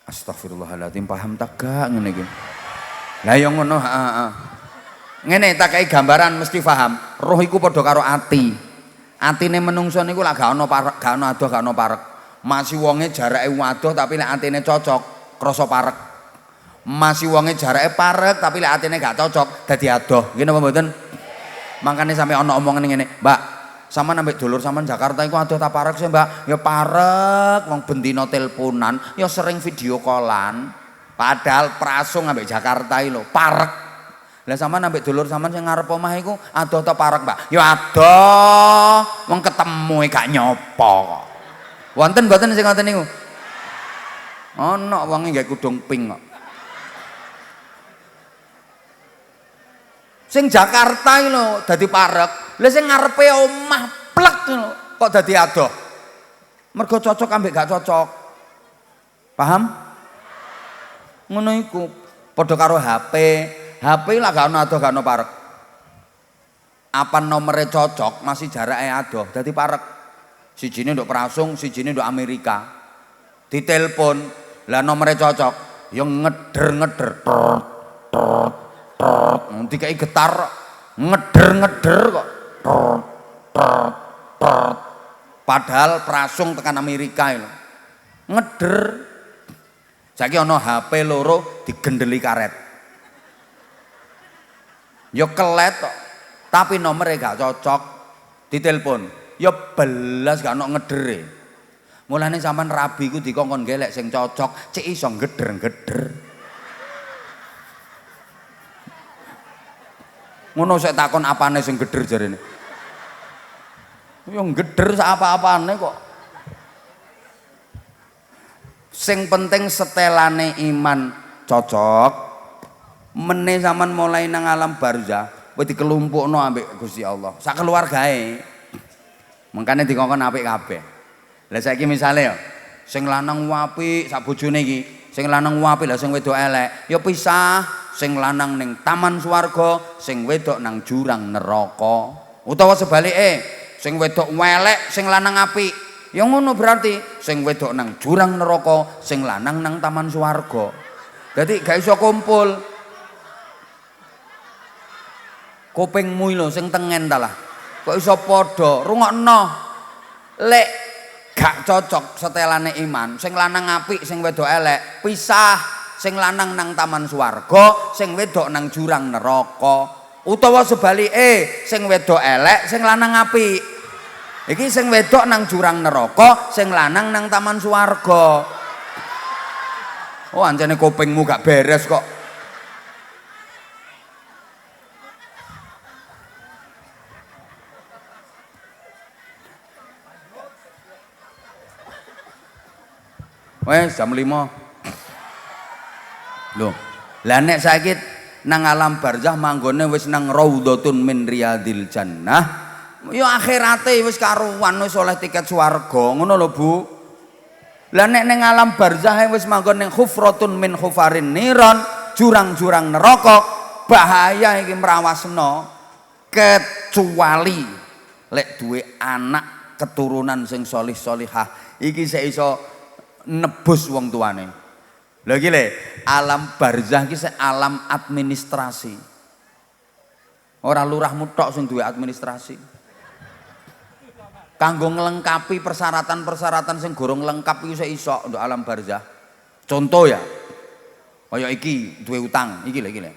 Astagfirullahaladzim, paham tak gak ngene iki? Lah ya ngono, heeh. Ngene tak kei gambaran mesti paham. Roh iku padha karo ati. Atine menungso niku lak gak ono parek, gak ono adoh, gak ono parek. Masih wonge jarake adoh tapi lek atine cocok, krasa parek. Masih wonge jarake parek tapi lek atine gak cocok dadi adoh. Nggih napa mboten? Makanya sampai ono omongan ngene, Mbak, sama ambek dulur sampean Jakarta iku adoh ta parek sih, Mbak? Ya parek, wong bendina teleponan, ya sering video callan. Padahal Prasung ambek Jakarta iki lho, parek. Lah sampean ambek dulur sampean sing ngarep omah iku adoh ta parek, Mbak? Ya adoh, wong ketemu gak nyopo kok. Wonten mboten sing ngoten niku? Ono wonge nggae kudung pink kok. Sing Jakarta iki lho dadi parek, lha sing ngarepe omah plek lho kok dadi adoh. Mergo cocok ambek gak cocok. Paham? Ngono iku. Padha karo HP. HP lah gak ono adoh, gak ono parek. Apa nomere cocok masih jarake adoh dadi parek. Sijine nduk Prasung, sijine nduk Amerika. Ditelepon, lah nomere cocok, ya ngeder-ngeder. Dikai getar ngeder-ngeder kok. Padahal Prasung tekan Amerika lho. Ngeder. Saiki ana HP loro digendeli karet. Ya kelet kok. Tapi nomere gak cocok. Ditelepon, ya belas gak ono ngedere. Mulane sampean rabi ku dikongkon gelek sing cocok, cek iso ngeder-ngeder. Ngono sik takon apane sing geder jarene. Ya geder sak apa-apane kok. Sing penting setelane iman cocok. Meneh sampean mulai nang alam barzah, wis dikelumpukno ambek Gusti Allah. Sak keluargae. Mengkane dikongkon apik kabeh. Lah saiki misale ya, sing lanang apik sak bojone iki, sing lanang apik lah sing wedok elek, ya pisah. Sing lanang ning taman swarga, sing wedok nang jurang neraka. Utawa sebalike, sing wedok welek, sing lanang apik. Ya ngono berarti sing wedok nang jurang neraka, sing lanang nang taman swarga. Dadi gak iso kumpul. Kupingmu lho sing tengen ta lah. Kok iso padha? Rungokno. Lek gak cocok setelane iman, sing lanang apik, sing wedok elek, pisah. Sing lanang nang taman swarga, sing wedok nang jurang neraka. Utawa sebalike, sing wedok elek, sing lanang apik. Iki sing wedok nang jurang neraka, sing lanang nang taman swarga. Oh, anjane kupingmu gak beres kok. Wes jam 5. Loh, lah nek saiki nang alam barzah manggone wis nang raudhatun min riyadil jannah, ya akhirate wis karuan wis oleh tiket swarga, ngono lho Bu. Lah nek ning alam barzah wis manggon ning khufratun min khufarin niron, jurang-jurang neraka, bahaya iki mrawasna kecuali lek duwe anak keturunan sing solih-solihah iki sik iso nebus wong tuane. Lha iki le, alam barzah iki sik alam administrasi. Ora lurahmu tok sing duwe administrasi. Kanggo nglengkapi persyaratan-persyaratan sing gorong lengkap iku sik iso untuk alam barzah. Contoh ya. Kaya iki duwe utang, iki lho iki le.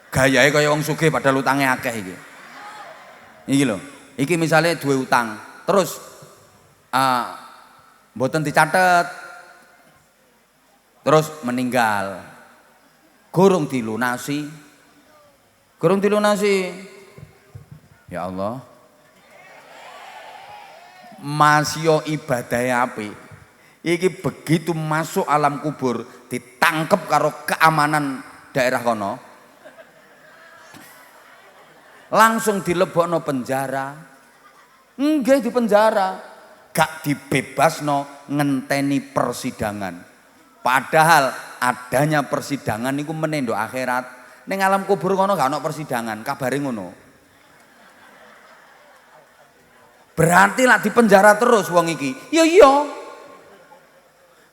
Gayahe kaya wong sugih padahal utange akeh iki. Iki lho. Iki misale duwe utang, terus mboten dicatet. Terus meninggal, gorong dilunasi, ya Allah, masih ibadah api, iki begitu masuk alam kubur, ditangkep karo keamanan daerah kono, langsung dilebokno penjara, nggih di penjara, gak dibebasno ngenteni persidangan. Padahal adanya persidangan niku menendo akhirat. Ning alam kubur kono gak ono persidangan, kabare ngono. Berarti lah di penjara terus wong iki. Ya iya.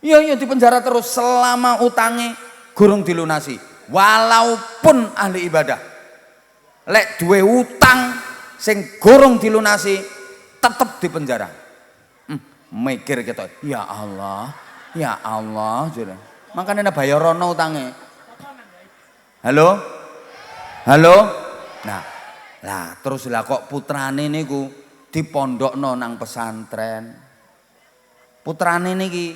Ya di penjara terus selama utange gurung dilunasi. Walaupun ahli ibadah. Lek duwe utang sing gurung dilunasi tetep di penjara. Mikir ketok, ya Allah. Ya Allah, jare. Makane bayarono utange. Halo? Nah, lah terus lah kok putrane niku dipondokno nang pesantren. Putrane niki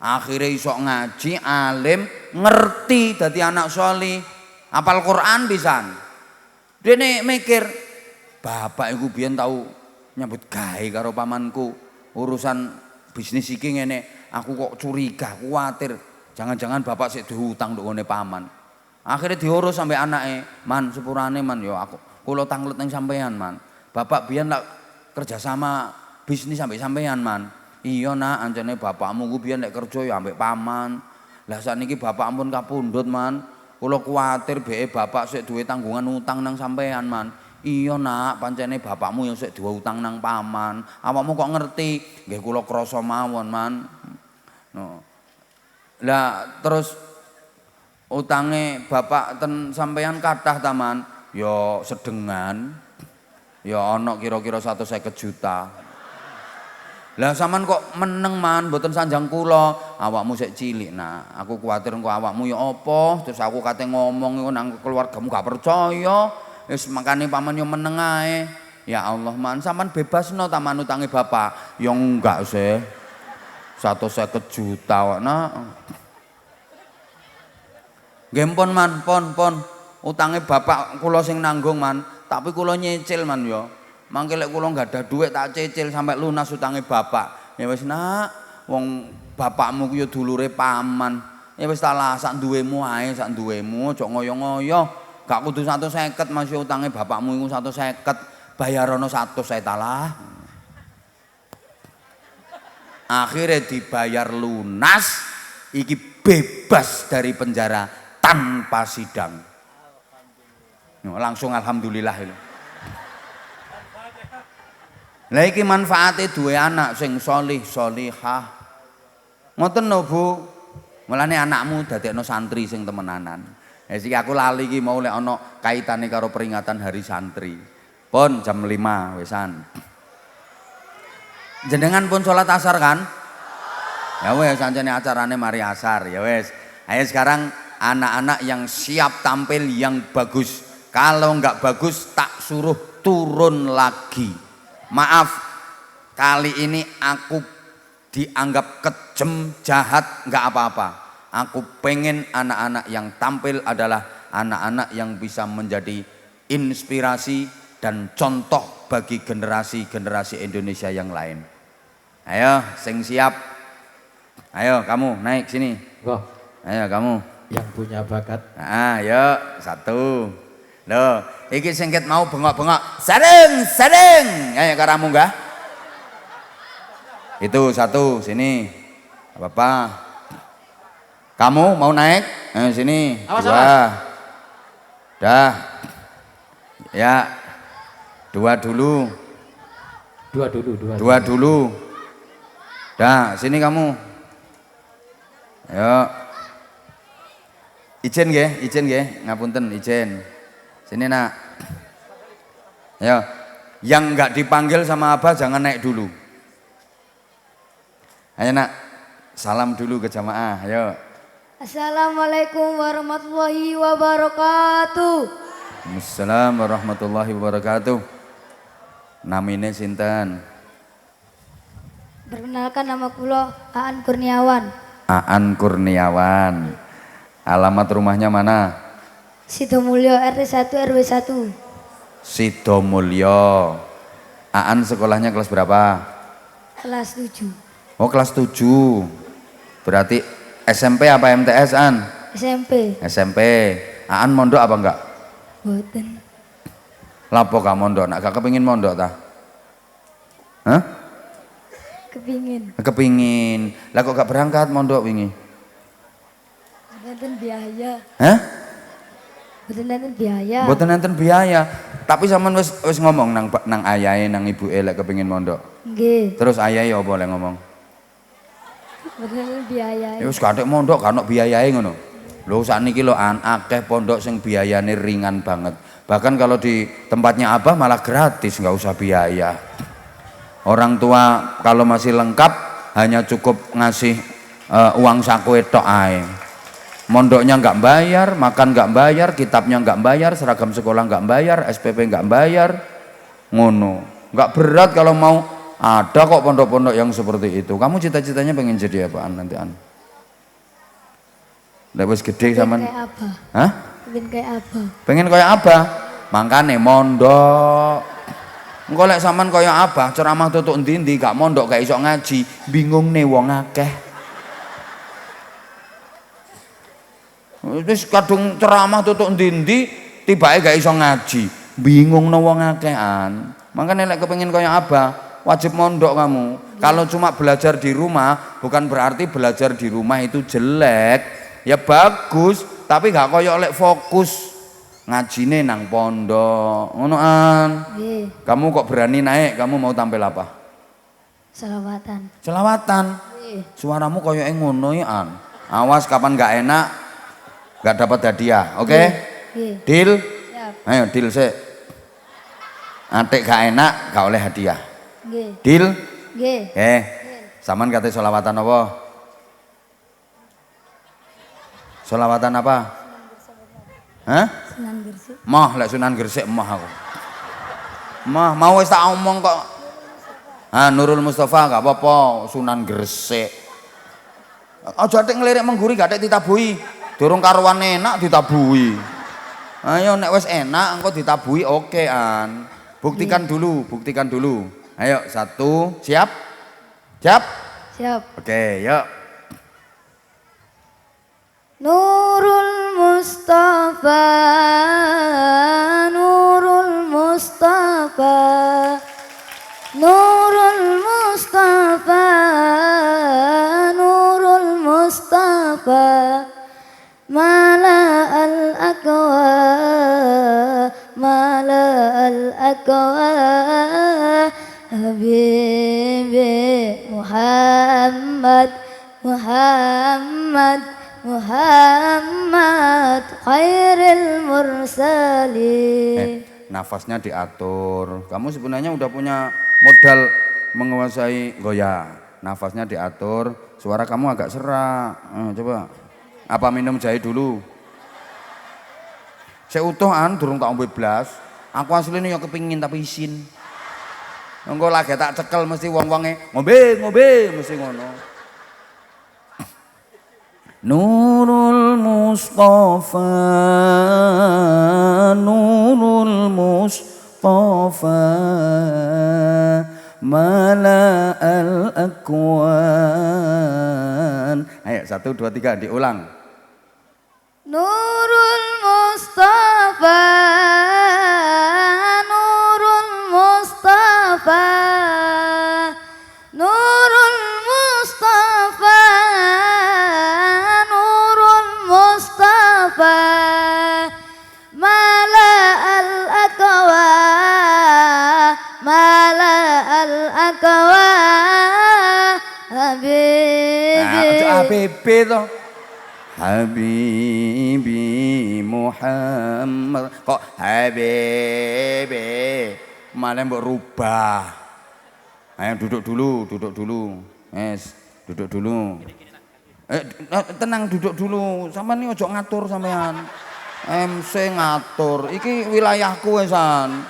akhire iso ngaji, alim, ngerti dadi anak sholih, hafal Quran pisan. Dene mikir, bapak iku biyen tau nyambut gawe karo pamanku, urusan bisnis iki ngene. Aku kok curiga, kuatir, jangan-jangan bapak sik diutang nduk ngene paman. Akhirnya diurus sampai anake, man sepurane man yo aku kula tanglet ning sampean man. Bapak biyen lak kerjasama bisnis sampai sampean man. Iya nak, ancene bapakmu ku biyen nek kerja ya ambek paman. Lah sakniki bapak ampun kapundhut man. Kula kuatir beke bapak sik duwe tanggungan utang nang sampean man. Iya nak, pancene bapakmu yang sik duwe utang nang paman. Awakmu kok ngerti? Nggih kula krasa mawon man. No. Lah terus utange bapak ten sampean kathah taman, ya sedengan, ya ana kira-kira 150 juta. Lah sampean kok meneng man, mboten sanjang kula, awakmu sik cilik nah, aku kuwatir engko awakmu ya apa, terus aku kate ngomong iku nang keluargamu gak percaya, wis makane paman yo meneng ae. Ya Allah man, sampean bebasno taman utange bapak, ya enggak sih. 150 juta kok nak. Nggih pon man, pon. Utange bapak kula sing nanggung man, tapi kula nyicil man ya. Mangke lek kula enggak ada duit tak cicil sampai lunas utange bapak. Ya wis nak, wong bapakmu ku ya dulure paman. Ya wis ta lah sak duwemu ae, sak duwemu, aja ngoyo-ngoyo. Gak kudu 150 Mas utange bapakmu iku 150, bayarono 100 saya ta lah. Akhirnya dibayar lunas, iki bebas dari penjara tanpa sidang. Langsung alhamdulillah itu. Lah iki manfaate duwe anak sing sholih sholihah. Ngoten lho Bu. Mulane anakmu dadekno santri sing temenanan. Wis iki aku lali iki mau lek ana kaitane karo peringatan Hari Santri. Pun jam 5 wisan. Jenengan pun sholat asar kan? Ya wes sancene acarane mari asar ya wes. Ayo sekarang anak-anak yang siap tampil yang bagus. Kalau enggak bagus tak suruh turun lagi. Maaf, kali ini aku dianggap kejem, jahat, enggak apa-apa. Aku pengen anak-anak yang tampil adalah anak-anak yang bisa menjadi inspirasi dan contoh bagi generasi-generasi Indonesia yang lain. Ayo, sing siap. Ayo kamu naik sini. Kok Ayo kamu. yang punya bakat. Nah, yuk satu. Loh, iki singkit mau bengok-bengok. Sareng. Ayo karamu enggak? Itu satu sini. Apa-apa. Kamu mau naik? Ayo sini. Awas, Dua. awas. Dah. Ya. Dua dulu. Dua dulu. Dah, sini kamu. Ayo. Ijen nggih, ngapunten ijen. Sini nak. Ayo. Yang enggak dipanggil sama Abah jangan naik dulu. Ayo nak. Salam dulu ke jamaah. Ayo. Assalamualaikum warahmatullahi wabarakatuh. Assalamualaikum warahmatullahi wabarakatuh. Namine sinten? Perkenalkan nama kula Aan Kurniawan. Aan Kurniawan. Alamat rumahnya mana? Sidomulyo RT 1 RW 1. Sidomulyo. Aan sekolahnya kelas berapa? Kelas 7. Oh kelas 7. Berarti SMP apa MTS An? SMP. SMP. Aan mondok apa enggak? Boten. Lapo gak mondok? Nak gak kepingin mondok ta? Hah? Kepingin. Kepingin. Lah kok gak berangkat mondok wingi? Boten biaya. Hah? Boten nenten biaya. Mboten nenten biaya. Tapi sampean wis ngomong nang ayahe nang ibuke lek kepengin mondok. Nggih. Terus ayahe apa lek ngomong? Boten nenten biaya. Ya wis gak mondok gak ono biayae ngono. Lho sakniki lho akeh pondok sing biayane ringan banget. Bahkan kalau di tempatnya Abah malah gratis, nggak usah biaya. Orang tua kalau masih lengkap hanya cukup ngasih uang saku tok ae. Mondoknya nggak bayar, makan nggak bayar, kitabnya nggak bayar, seragam sekolah nggak bayar, SPP nggak bayar, ngono. Nggak berat kalau mau ada kok pondok-pondok yang seperti itu. Kamu cita-citanya pengen jadi apaan nanti An? Udah wis gede sampean. Kayak apa? Hah? Pengen kayak apa? Pengen kayak apa? Mangkane mondok. Engko lek sampean kaya Abah ceramah tutuk endi-endi gak mondok gak iso ngaji, bingung nih wong akeh. Wis kadung ceramah tutuk endi-endi tibake gak iso ngaji, bingung no wong akehan. Makane lek kepengin kaya Abah, wajib mondok kamu. Kalau cuma belajar di rumah, bukan berarti belajar di rumah itu jelek. Ya bagus, tapi gak kaya lek fokus ngajine nang pondok. Ngono An. Nggih. Kamu kok berani naik? Kamu mau tampil apa? Selawatan. Selawatan. Nggih. Suaramu koyoke ngono ya An. Awas kapan gak enak gak dapat hadiah. Oke? Okay? Nggih. Deal? Siap. Ayo deal sik. Atik gak enak gak oleh hadiah. Nggih. Deal? Nggih. Saman kate selawatan apa? Selawatan apa? Hah? Sunan Gresik. Mah lek Sunan Gresik mah aku. Mah mau wis tak omong kok. Ah Nurul Mustafa gak apa-apa Sunan Gresik. Aja tek ngelirik mengguri gak tek ditabuhi. Durung karuan enak ditabuhi. Ayo nek wis enak engko ditabuhi oke An. Buktikan dulu. Ayo satu, siap? Siap? Siap. Oke, yuk. Nurul Mustafa, Nurul Mustafa, Nurul Mustafa, Nurul Mustafa, Mala al-aqwa, Mala al-aqwa, Habibi Muhammad Muhammad Muhammad khairil mursalin. Nafasnya diatur. Kamu sebenarnya udah punya modal menguasai goyah. Nafasnya diatur, suara kamu agak serak. Coba. Apa minum jahe dulu? Saya utuhan durung tak ombe blas. Aku aslinya ya kepingin tapi isin. Engko lagi tak cekel mesti wong-wonge ngombe mesti ngono. Nurul Mustafa Nurul Mustafa Mala al-akwan. Ayo 1, 2, 3 diulang. Nurul Mustafa Nurul Mustafa Nurul Mustafa Nurul Mustafa Mala al-akwa Mala al-akwa Habibi Habibi toh. Habibi Muhammad. Kok Habibi malah mbok rubah. Ayo duduk dulu. Duduk dulu. Tenang duduk dulu. Sampeyan iki ojo ngatur sampean. MC ngatur. Iki wilayahku wesan.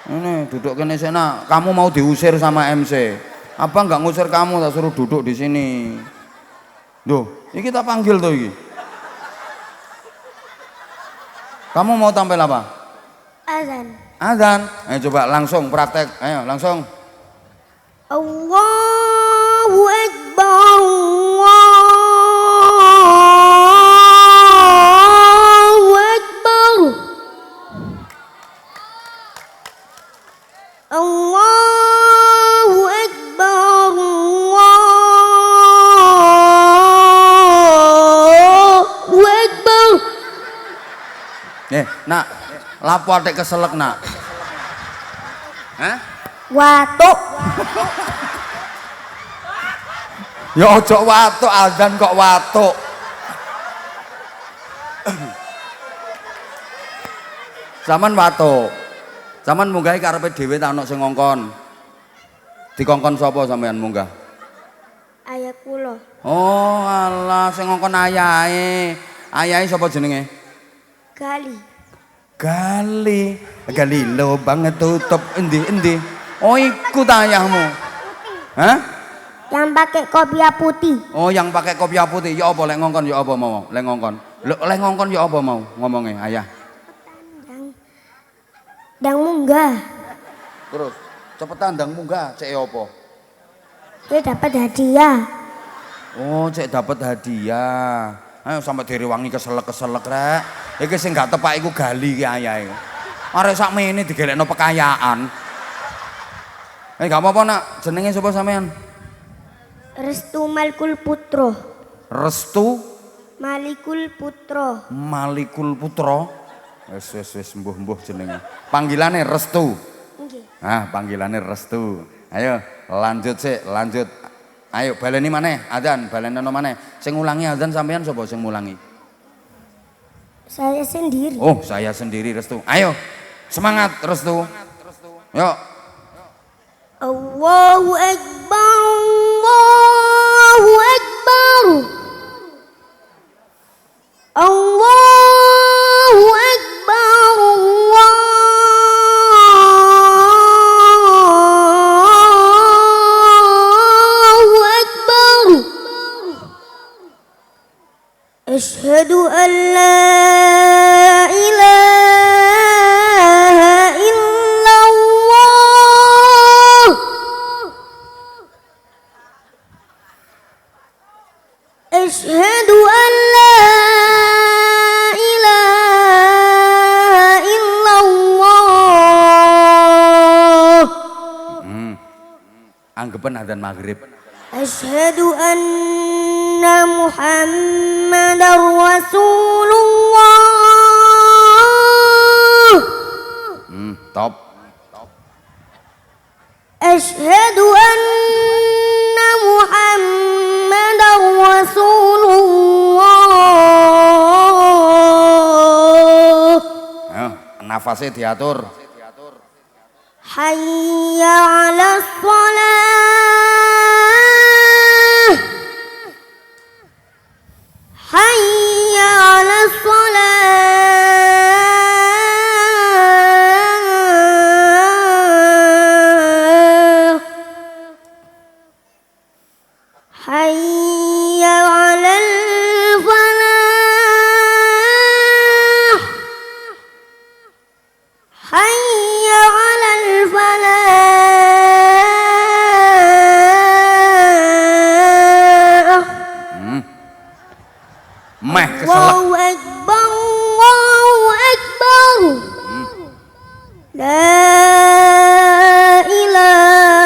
Ini duduk kene sana. Kamu mau diusir sama MC. Apa enggak ngusir kamu, tak suruh duduk di sini. Duh, ini kita panggil tuh ini. Kamu mau tampil apa? Azan. Azan. Ayo coba langsung praktek. Ayo langsung. Allahu Akbar. Allahu Akbar. Allahu Akbar. Allahu Akbar. Nak, lapo atik keselek nak. Hah? Watuk. Ya ojo watuk, azan kok watuk. Saman watuk. Saman munggahi karepe dhewe ta ono sing ngongkon. Dikongkon sapa sampean munggah? Ayah kula. Oh, alah sing ngongkon ayahe. Ayahe sapa jenenge? Gali. Gali lubang tutup endi. Oh, iku ta ayahmu. Hah? Yang pakai kopiah putih. Oh, yang pakai kopiah putih. Ya apa lek ngongkon ya apa mau? Lek ngongkon. Lek ngongkon ya apa mau ngomongnya ayah? Dang munggah. Terus cepetan dang munggah cek apa? Dia dapat hadiah. Oh, cek dapat hadiah. Ayo sampai direwangi keselek rek. Iki sing gak tepak iku gali ki ayahe. Arek sakmene digelekno pekayaan. Gak apa-apa nak, jenenge sapa sampean? Restu Malikul Putro. Restu Malikul Putro. Malikul Putro. Wis mbuh jenenge. Panggilane Restu. Nggih. Nah, panggilannya Restu. Ayo lanjut sik, lanjut. Ayo baleni maneh adzan, baleni maneh. Sing ngulangi adzan sampean sapa sing ngulangi? Saya sendiri. Oh, saya sendiri Restu. Ayo. Semangat Restu. Yuk. Allahu Akbar. Allahu Akbar. Allahu Akbar. Allahu Akbar. Asyhadu an la ilaha illallah. Asyhadu an la ilaha illallah. Anggapan adzan maghrib. Asyhadu anna Muhammadar Rasulullah. Top. Asyhadu anna Muhammadar Rasulullah. Ayo, nafasnya diatur. Hayya 'alas shalah. Hayya 'alas shalah. Hayya 'alal falah. Hayya 'alal falah. Meh keselak. Allahu Akbar, Allahu Akbar. La ilaha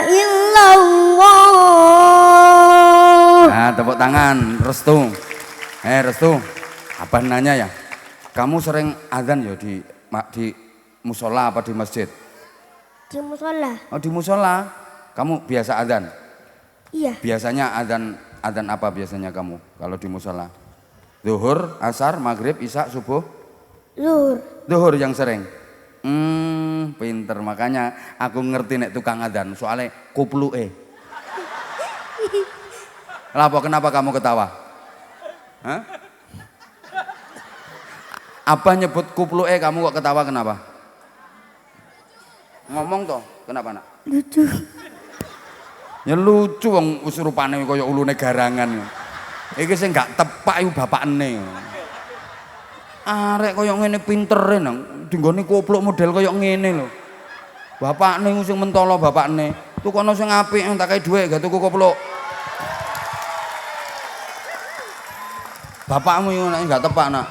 illallah. Nah, tepuk tangan, Restu. Restu, abah nanya ya, kamu sering adzan ya di musola apa di masjid? Di musola. Oh, di musola. Kamu biasa adzan? Iya. Biasanya adzan apa biasanya kamu kalau di musola? Zuhur, asar, maghrib, isya, subuh? Zuhur. Zuhur yang sering. Pinter, makanya aku ngerti nek tukang adzan soalnya kupluke. Kenapa kamu ketawa? Hah? Apa nyebut kupluke kamu kok ketawa kenapa? Ngomong toh, kenapa nak? Lucu. Ya lucu wong wis rupane kaya ulune garangan. Iki sing gak tepak iku bapakne. Arek kaya ngene pintere nang dinggone kupluk model kaya ngene lho. Bapakne sing mentolo bapakne. Tukono sing apik tak kei dhuwit gak tuku kupluk. Bapakmu iku nek gak tepak nak.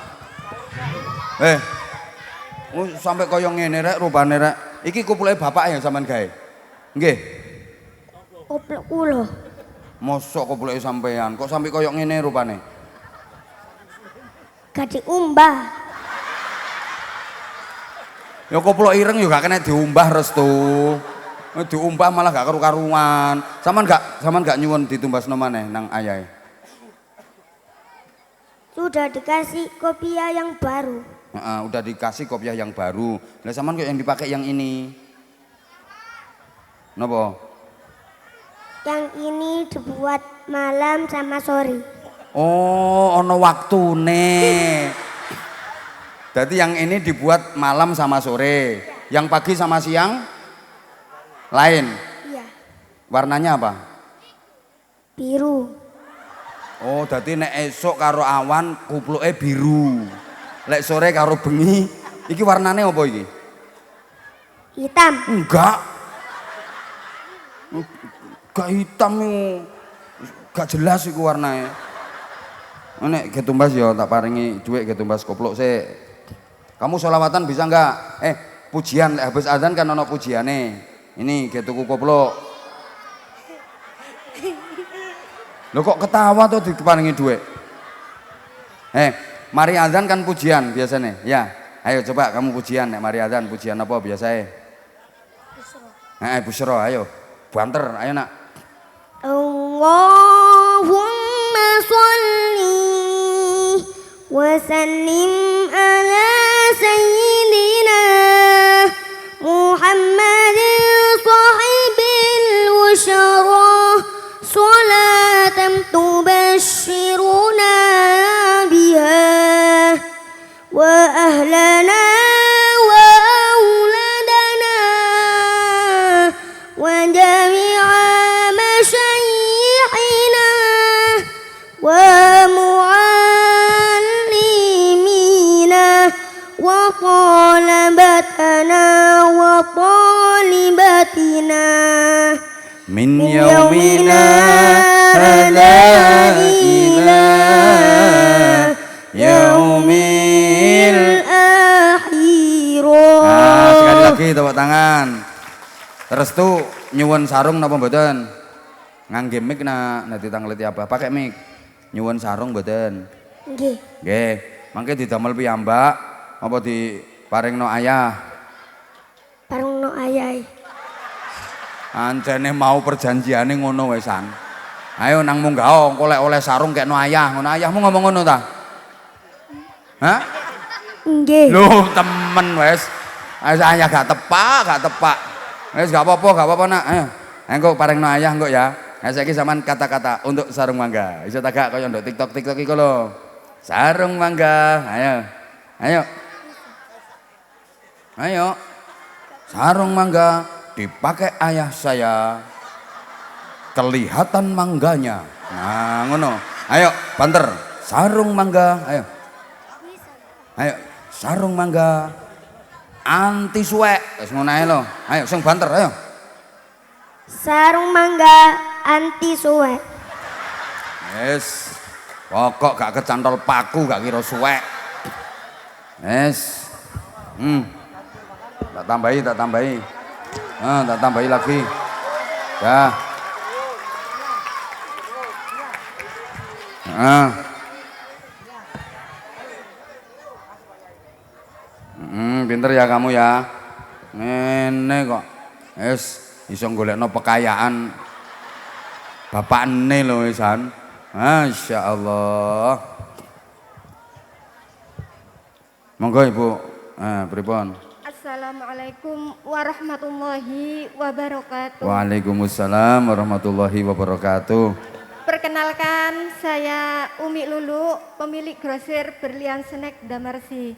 Sampai kaya ngene rek rupane rek. Iki kupluke bapak yang sampean gawe. Nggih. Koplokku lho. Mosok kupluke sampean kok sampai kaya ngene rupane. Gak diumbah. Ya kupluk ireng ya gak kena diumbah Restu. Diumbah malah gak karu-karuan. Sampean gak nyuwun ditumbasno maneh nang ayahe. Sudah dikasih kopiah yang baru. Udah dikasih kopiah yang baru. Lah sampean kok yang dipakai yang ini. Napa? Yang ini dibuat malam sama sore. Oh, ono waktune. Jadi yang ini dibuat malam sama sore. Yang pagi sama siang lain. Iya. Warnanya apa? Biru. Oh, dadi nek esuk karo awan kupluke biru. Lek sore karo bengi, iki warnane apa iki? Hitam. Enggak. Gak hitam iku. Gak jelas iku warnane. Nek ketumbas ya tak paringi dhuwit ketumbas kupluk sik. Kamu sholawatan bisa enggak? Pujian lek habis azan kan ono pujiane. Ini ge tuku kupluk. Lho kok ketawa tuh diparingi dhuwit? Mari azan kan pujian biasanya. Ya, ayo coba kamu pujian nek mari azan pujian apa biasae? Busro ayo. Banter, ayo nak. Allahumma sholli wa sallim ala sayyidina Muhammadin sahibil busyara salatan tubashshiruna biha wa ahlana wa auladana wa jami'a masyayikhina wa muallimina wa talabatana wa talibatina Min yaumina hadza ila yaumil akhirah. Sekali lagi tepuk tangan. Restu nyuwun sarung napa mboten? Ngangge mic nak ditangleti apa? Pakai mic. Nyuwun sarung mboten? Nggih. Nggih. Mangke didamel piyambak apa diparingno ayah? Parungno ayahe. Ancene mau perjanjiane ngono wesan. Ayo nang munggah engko lek oleh sarung kekno ayah, ngono ayahmu ngomong ngono ta? Hah? Nggih. Loh, temen wes. Ayah gak tepak. Wes gak apa-apa nak. Ayo. Engko parengno ayah engko ya. Nah, saiki sampean kata-kata untuk sarung mangga. Iso tak gak kaya nduk TikTok iku lho. Sarung mangga. Ayo. Sarung mangga dipakai ayah saya. Kelihatan mangganya. Nah, ngono. Ayo, banter. Sarung mangga. Ayo, sarung mangga anti suwek. Wis ngono ae lho. Ayo sing banter ayo. Sarung mangga anti suwek. Wis. Pokok gak kecantol paku gak kira suwek. Wis. Tak tambahi. Tak tambahi lagi. Ya. Pinter ya kamu ya. Ngene kok. Wis iso golekno pekayaan bapakne lho wisan. Masyaallah. Monggo Ibu. Pripun? Assalamualaikum warahmatullahi wabarakatuh. Waalaikumsalam warahmatullahi wabarakatuh. Perkenalkan, saya Umi Lulu, pemilik grosir Berlian Snack Damarsi.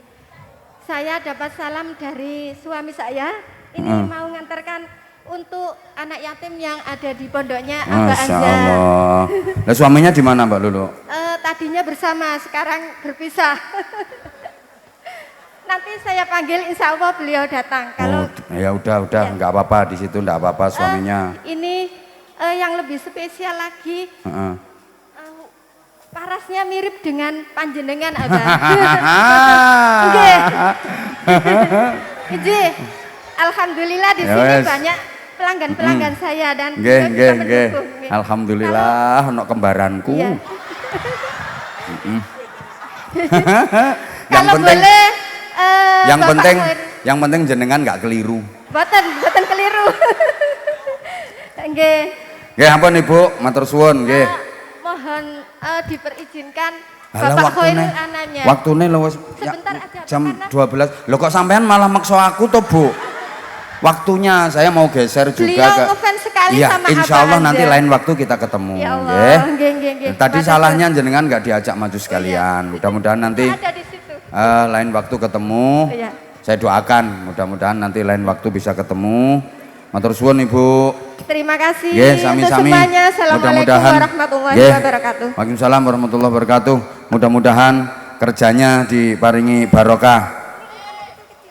Saya dapat salam dari suami saya. Ini mau ngantarkan untuk anak yatim yang ada di pondoknya Mbak Anja. Masya Allah. Nah, suaminya di mana Mbak Lulu? Tadinya bersama, sekarang berpisah. Nanti saya panggil, insya Allah beliau datang. Kalau ya udah nggak apa-apa di situ, nggak apa-apa suaminya. Ini yang lebih spesial lagi. Parasnya mirip dengan panjenengan Abah. Nggih. Alhamdulillah di sini banyak pelanggan saya dan nggih. Alhamdulillah ono kembaranku. Iya. Yang Kalau penting boleh yang penting jenengan nggak keliru. Boten keliru. Nggih. Nggih ampun Ibu, matur suwun nggih. Mohon diperizinkan Halah, Bapak Khairul Anamnya. Waktune lho wis Sebentar aja, jam karena 12. Loh kok sampean malah maksa aku toh, Bu? Waktunya saya mau geser juga beliau ngefans sekali iya, sama insya Allah Abah nanti Anja. lain waktu kita ketemu. Ya Allah, nggih. Tadi salahnya jenengan nggak diajak maju sekalian. Mudah-mudahan nanti Ada di situ. lain waktu ketemu. Iya. Saya doakan mudah-mudahan nanti lain waktu bisa ketemu. Matur suwun Ibu. Terima kasih Sami-sami. untuk semuanya. Assalamualaikum warahmatullahi wabarakatuh. Waalaikumsalam warahmatullahi wabarakatuh. Mudah-mudahan kerjanya diparingi barokah.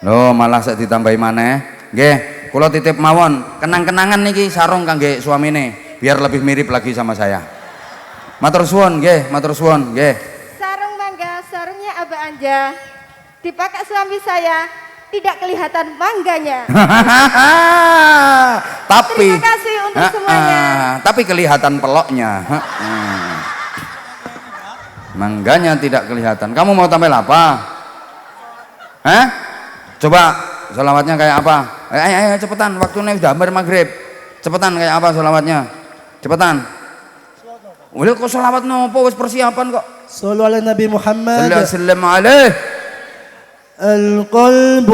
Loh, malah saya ditambahi maneh. Nggih, kula titip mawon kenang-kenangan niki sarung kangge suamine biar lebih mirip lagi sama saya. Matur suwun nggih, matur suwun nggih. Sarung mangga, sarungnya Abah Anja dipakai suami saya, tidak kelihatan mangganya. Tapi terima kasih untuk semuanya. Tapi kelihatan peloknya. Mangganya tidak kelihatan. Kamu mau tampil apa? Hah? Coba selawatnya kayak apa? Ayo cepetan, waktunya udah hampir maghrib. Cepetan kayak apa selawatnya? Cepetan. Udah kok selawat nopo wis persiapan kok. Sallu ala Nabi Muhammad. Sallallahu alaihi. القلب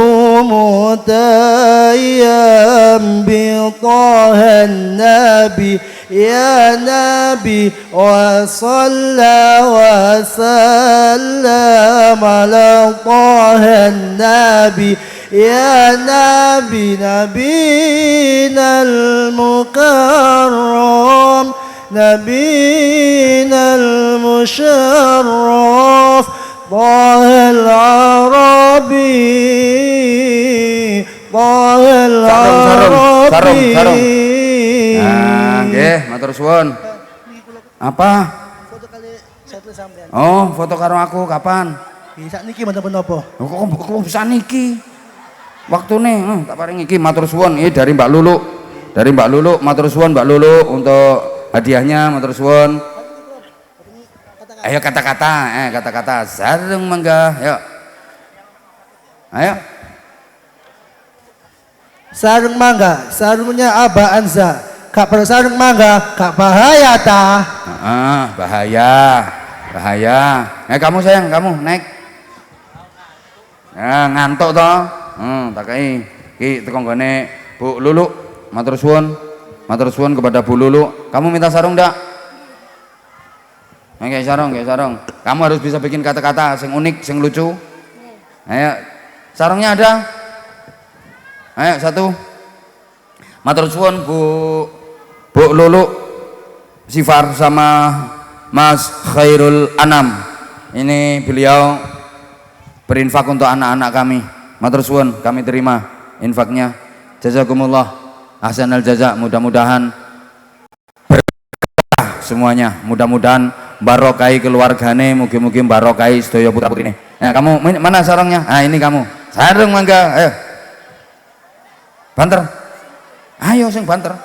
متيم بطه النبي يا نبي وصلى وسلم على طه النبي يا نبي نبينا المكرم نبينا المشرف طه العربي طه العربي. Nah, nggih, matur suwun. Apa? Foto kali satu sampean. Oh, foto karo aku kapan? Bisa niki mboten napa? Kok bisa niki? Waktune tak paring iki matur suwun iki dari Mbak Lulu. Dari Mbak Lulu, matur suwun Mbak Lulu untuk hadiahnya, matur suwun. Ayo kata-kata, sarung mangga, yuk. Ayo. sarung mangga, sarungnya Aba Anza. Kak bersarung mangga, kak bahaya ta. Bahaya, bahaya. Kamu sayang, kamu naik. Ngantuk toh. Tak kei. Ki tekonggone Bu Lulu, matur suwun kepada Bu Lulu. Kamu minta sarung ndak? Kayak sarung. Kamu harus bisa bikin kata-kata sing unik, sing lucu. Ayo, sarungnya ada? Ayo satu. Matur suwun Bu Lulu, Sifar sama Mas Khairul Anam. Ini beliau berinfak untuk anak-anak kami. Matur suwun, kami terima infaknya. Jazakumullah ahsanal jaza. Mudah-mudahan berkah semuanya. Mudah-mudahan barokai keluargane, mugi-mugi barokai sedaya putra-putrine. Nah, kamu mana sarungnya? Ini kamu. Sarung mangga, ayo. Banter. Ayo sing banter.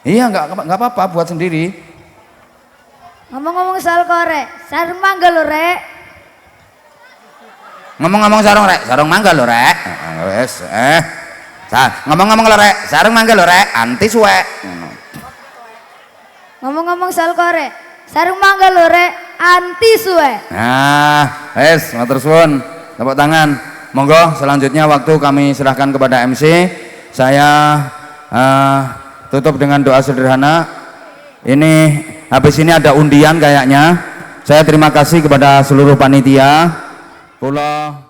Iya, enggak apa-apa, buat sendiri. Ngomong-ngomong soal korek, sarung mangga lho, Rek. Ngomong-ngomong sarung mangga lho, Rek. Wes, ngomong-ngomong lho, Rek, sarung mangga lho, Rek, anti suwek. Ngomong-ngomong soal korek, sarung mangga lho, Rek, anti suwe. Wes, matur suwun. Tepuk tangan. Monggo selanjutnya waktu kami serahkan kepada MC. Saya tutup dengan doa sederhana. Ini habis ini ada undian kayaknya. Saya terima kasih kepada seluruh panitia. Kula